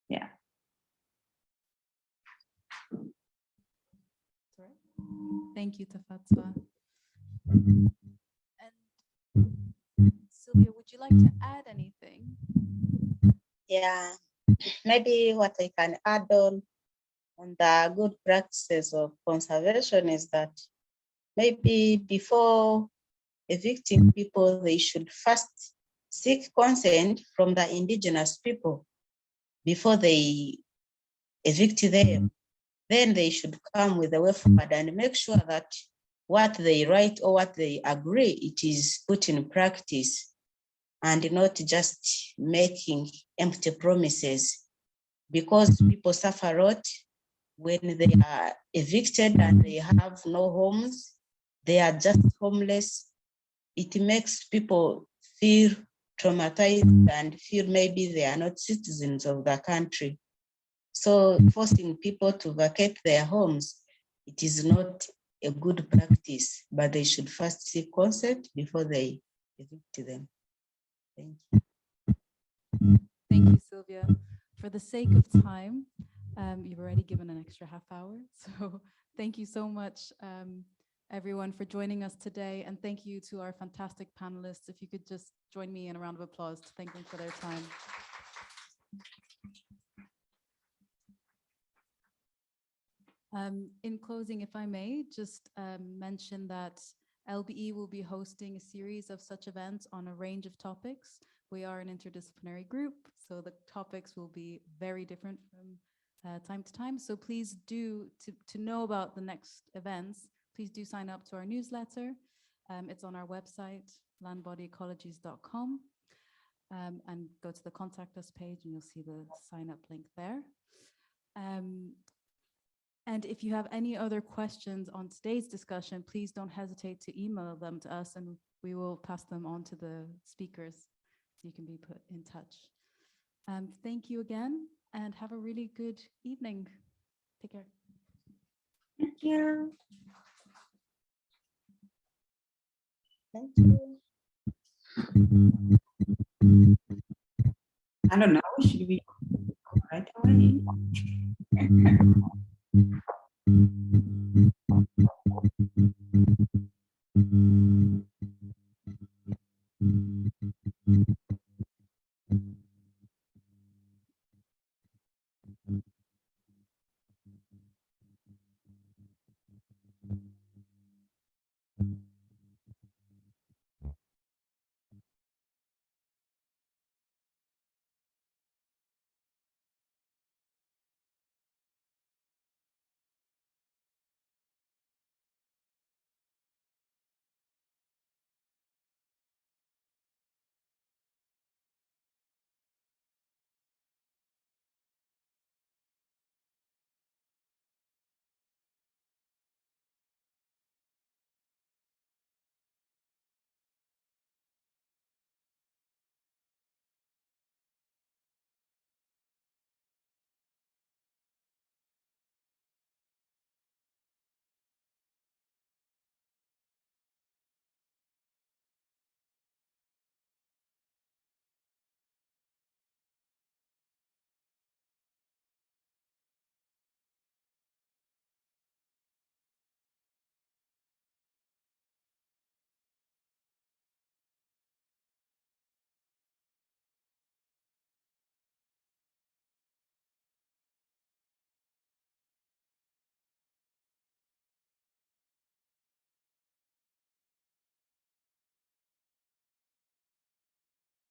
Yeah. Thank you, Tafatwa. And Sylvia, would you like to add anything? Yeah, maybe what I can add on the good practices of conservation is that maybe before evicting people, they should first seek consent from the indigenous people before they evict them. Then they should come with a way forward and make sure that what they write or what they agree, it is put in practice and not just making empty promises, because people suffer a lot when they are evicted and they have no homes, they are just homeless. It makes people feel traumatized and feel maybe they are not citizens of the country. So forcing people to vacate their homes, it is not a good practice, but they should first seek consent before they evict them. Thank you. Thank you, Sylvia. For the sake of time, you've already given an extra half hour. So thank you so much, everyone, for joining us today. And thank you to our fantastic panelists. If you could just join me in a round of applause to thank them for their time. In closing, if I may, just mention that LBE will be hosting a series of such events on a range of topics. We are an interdisciplinary group, so the topics will be very different from time to time. So please do, to know about the next events, please do sign up to our newsletter. It's on our website, landbodyecologies.com, and go to the contact us page and you'll see the sign up link there. And if you have any other questions on today's discussion, please don't hesitate to email them to us and we will pass them on to the speakers so you can be put in touch. Thank you again and have a really good evening. Take care. Thank you. Thank you. I don't know, should we go right away?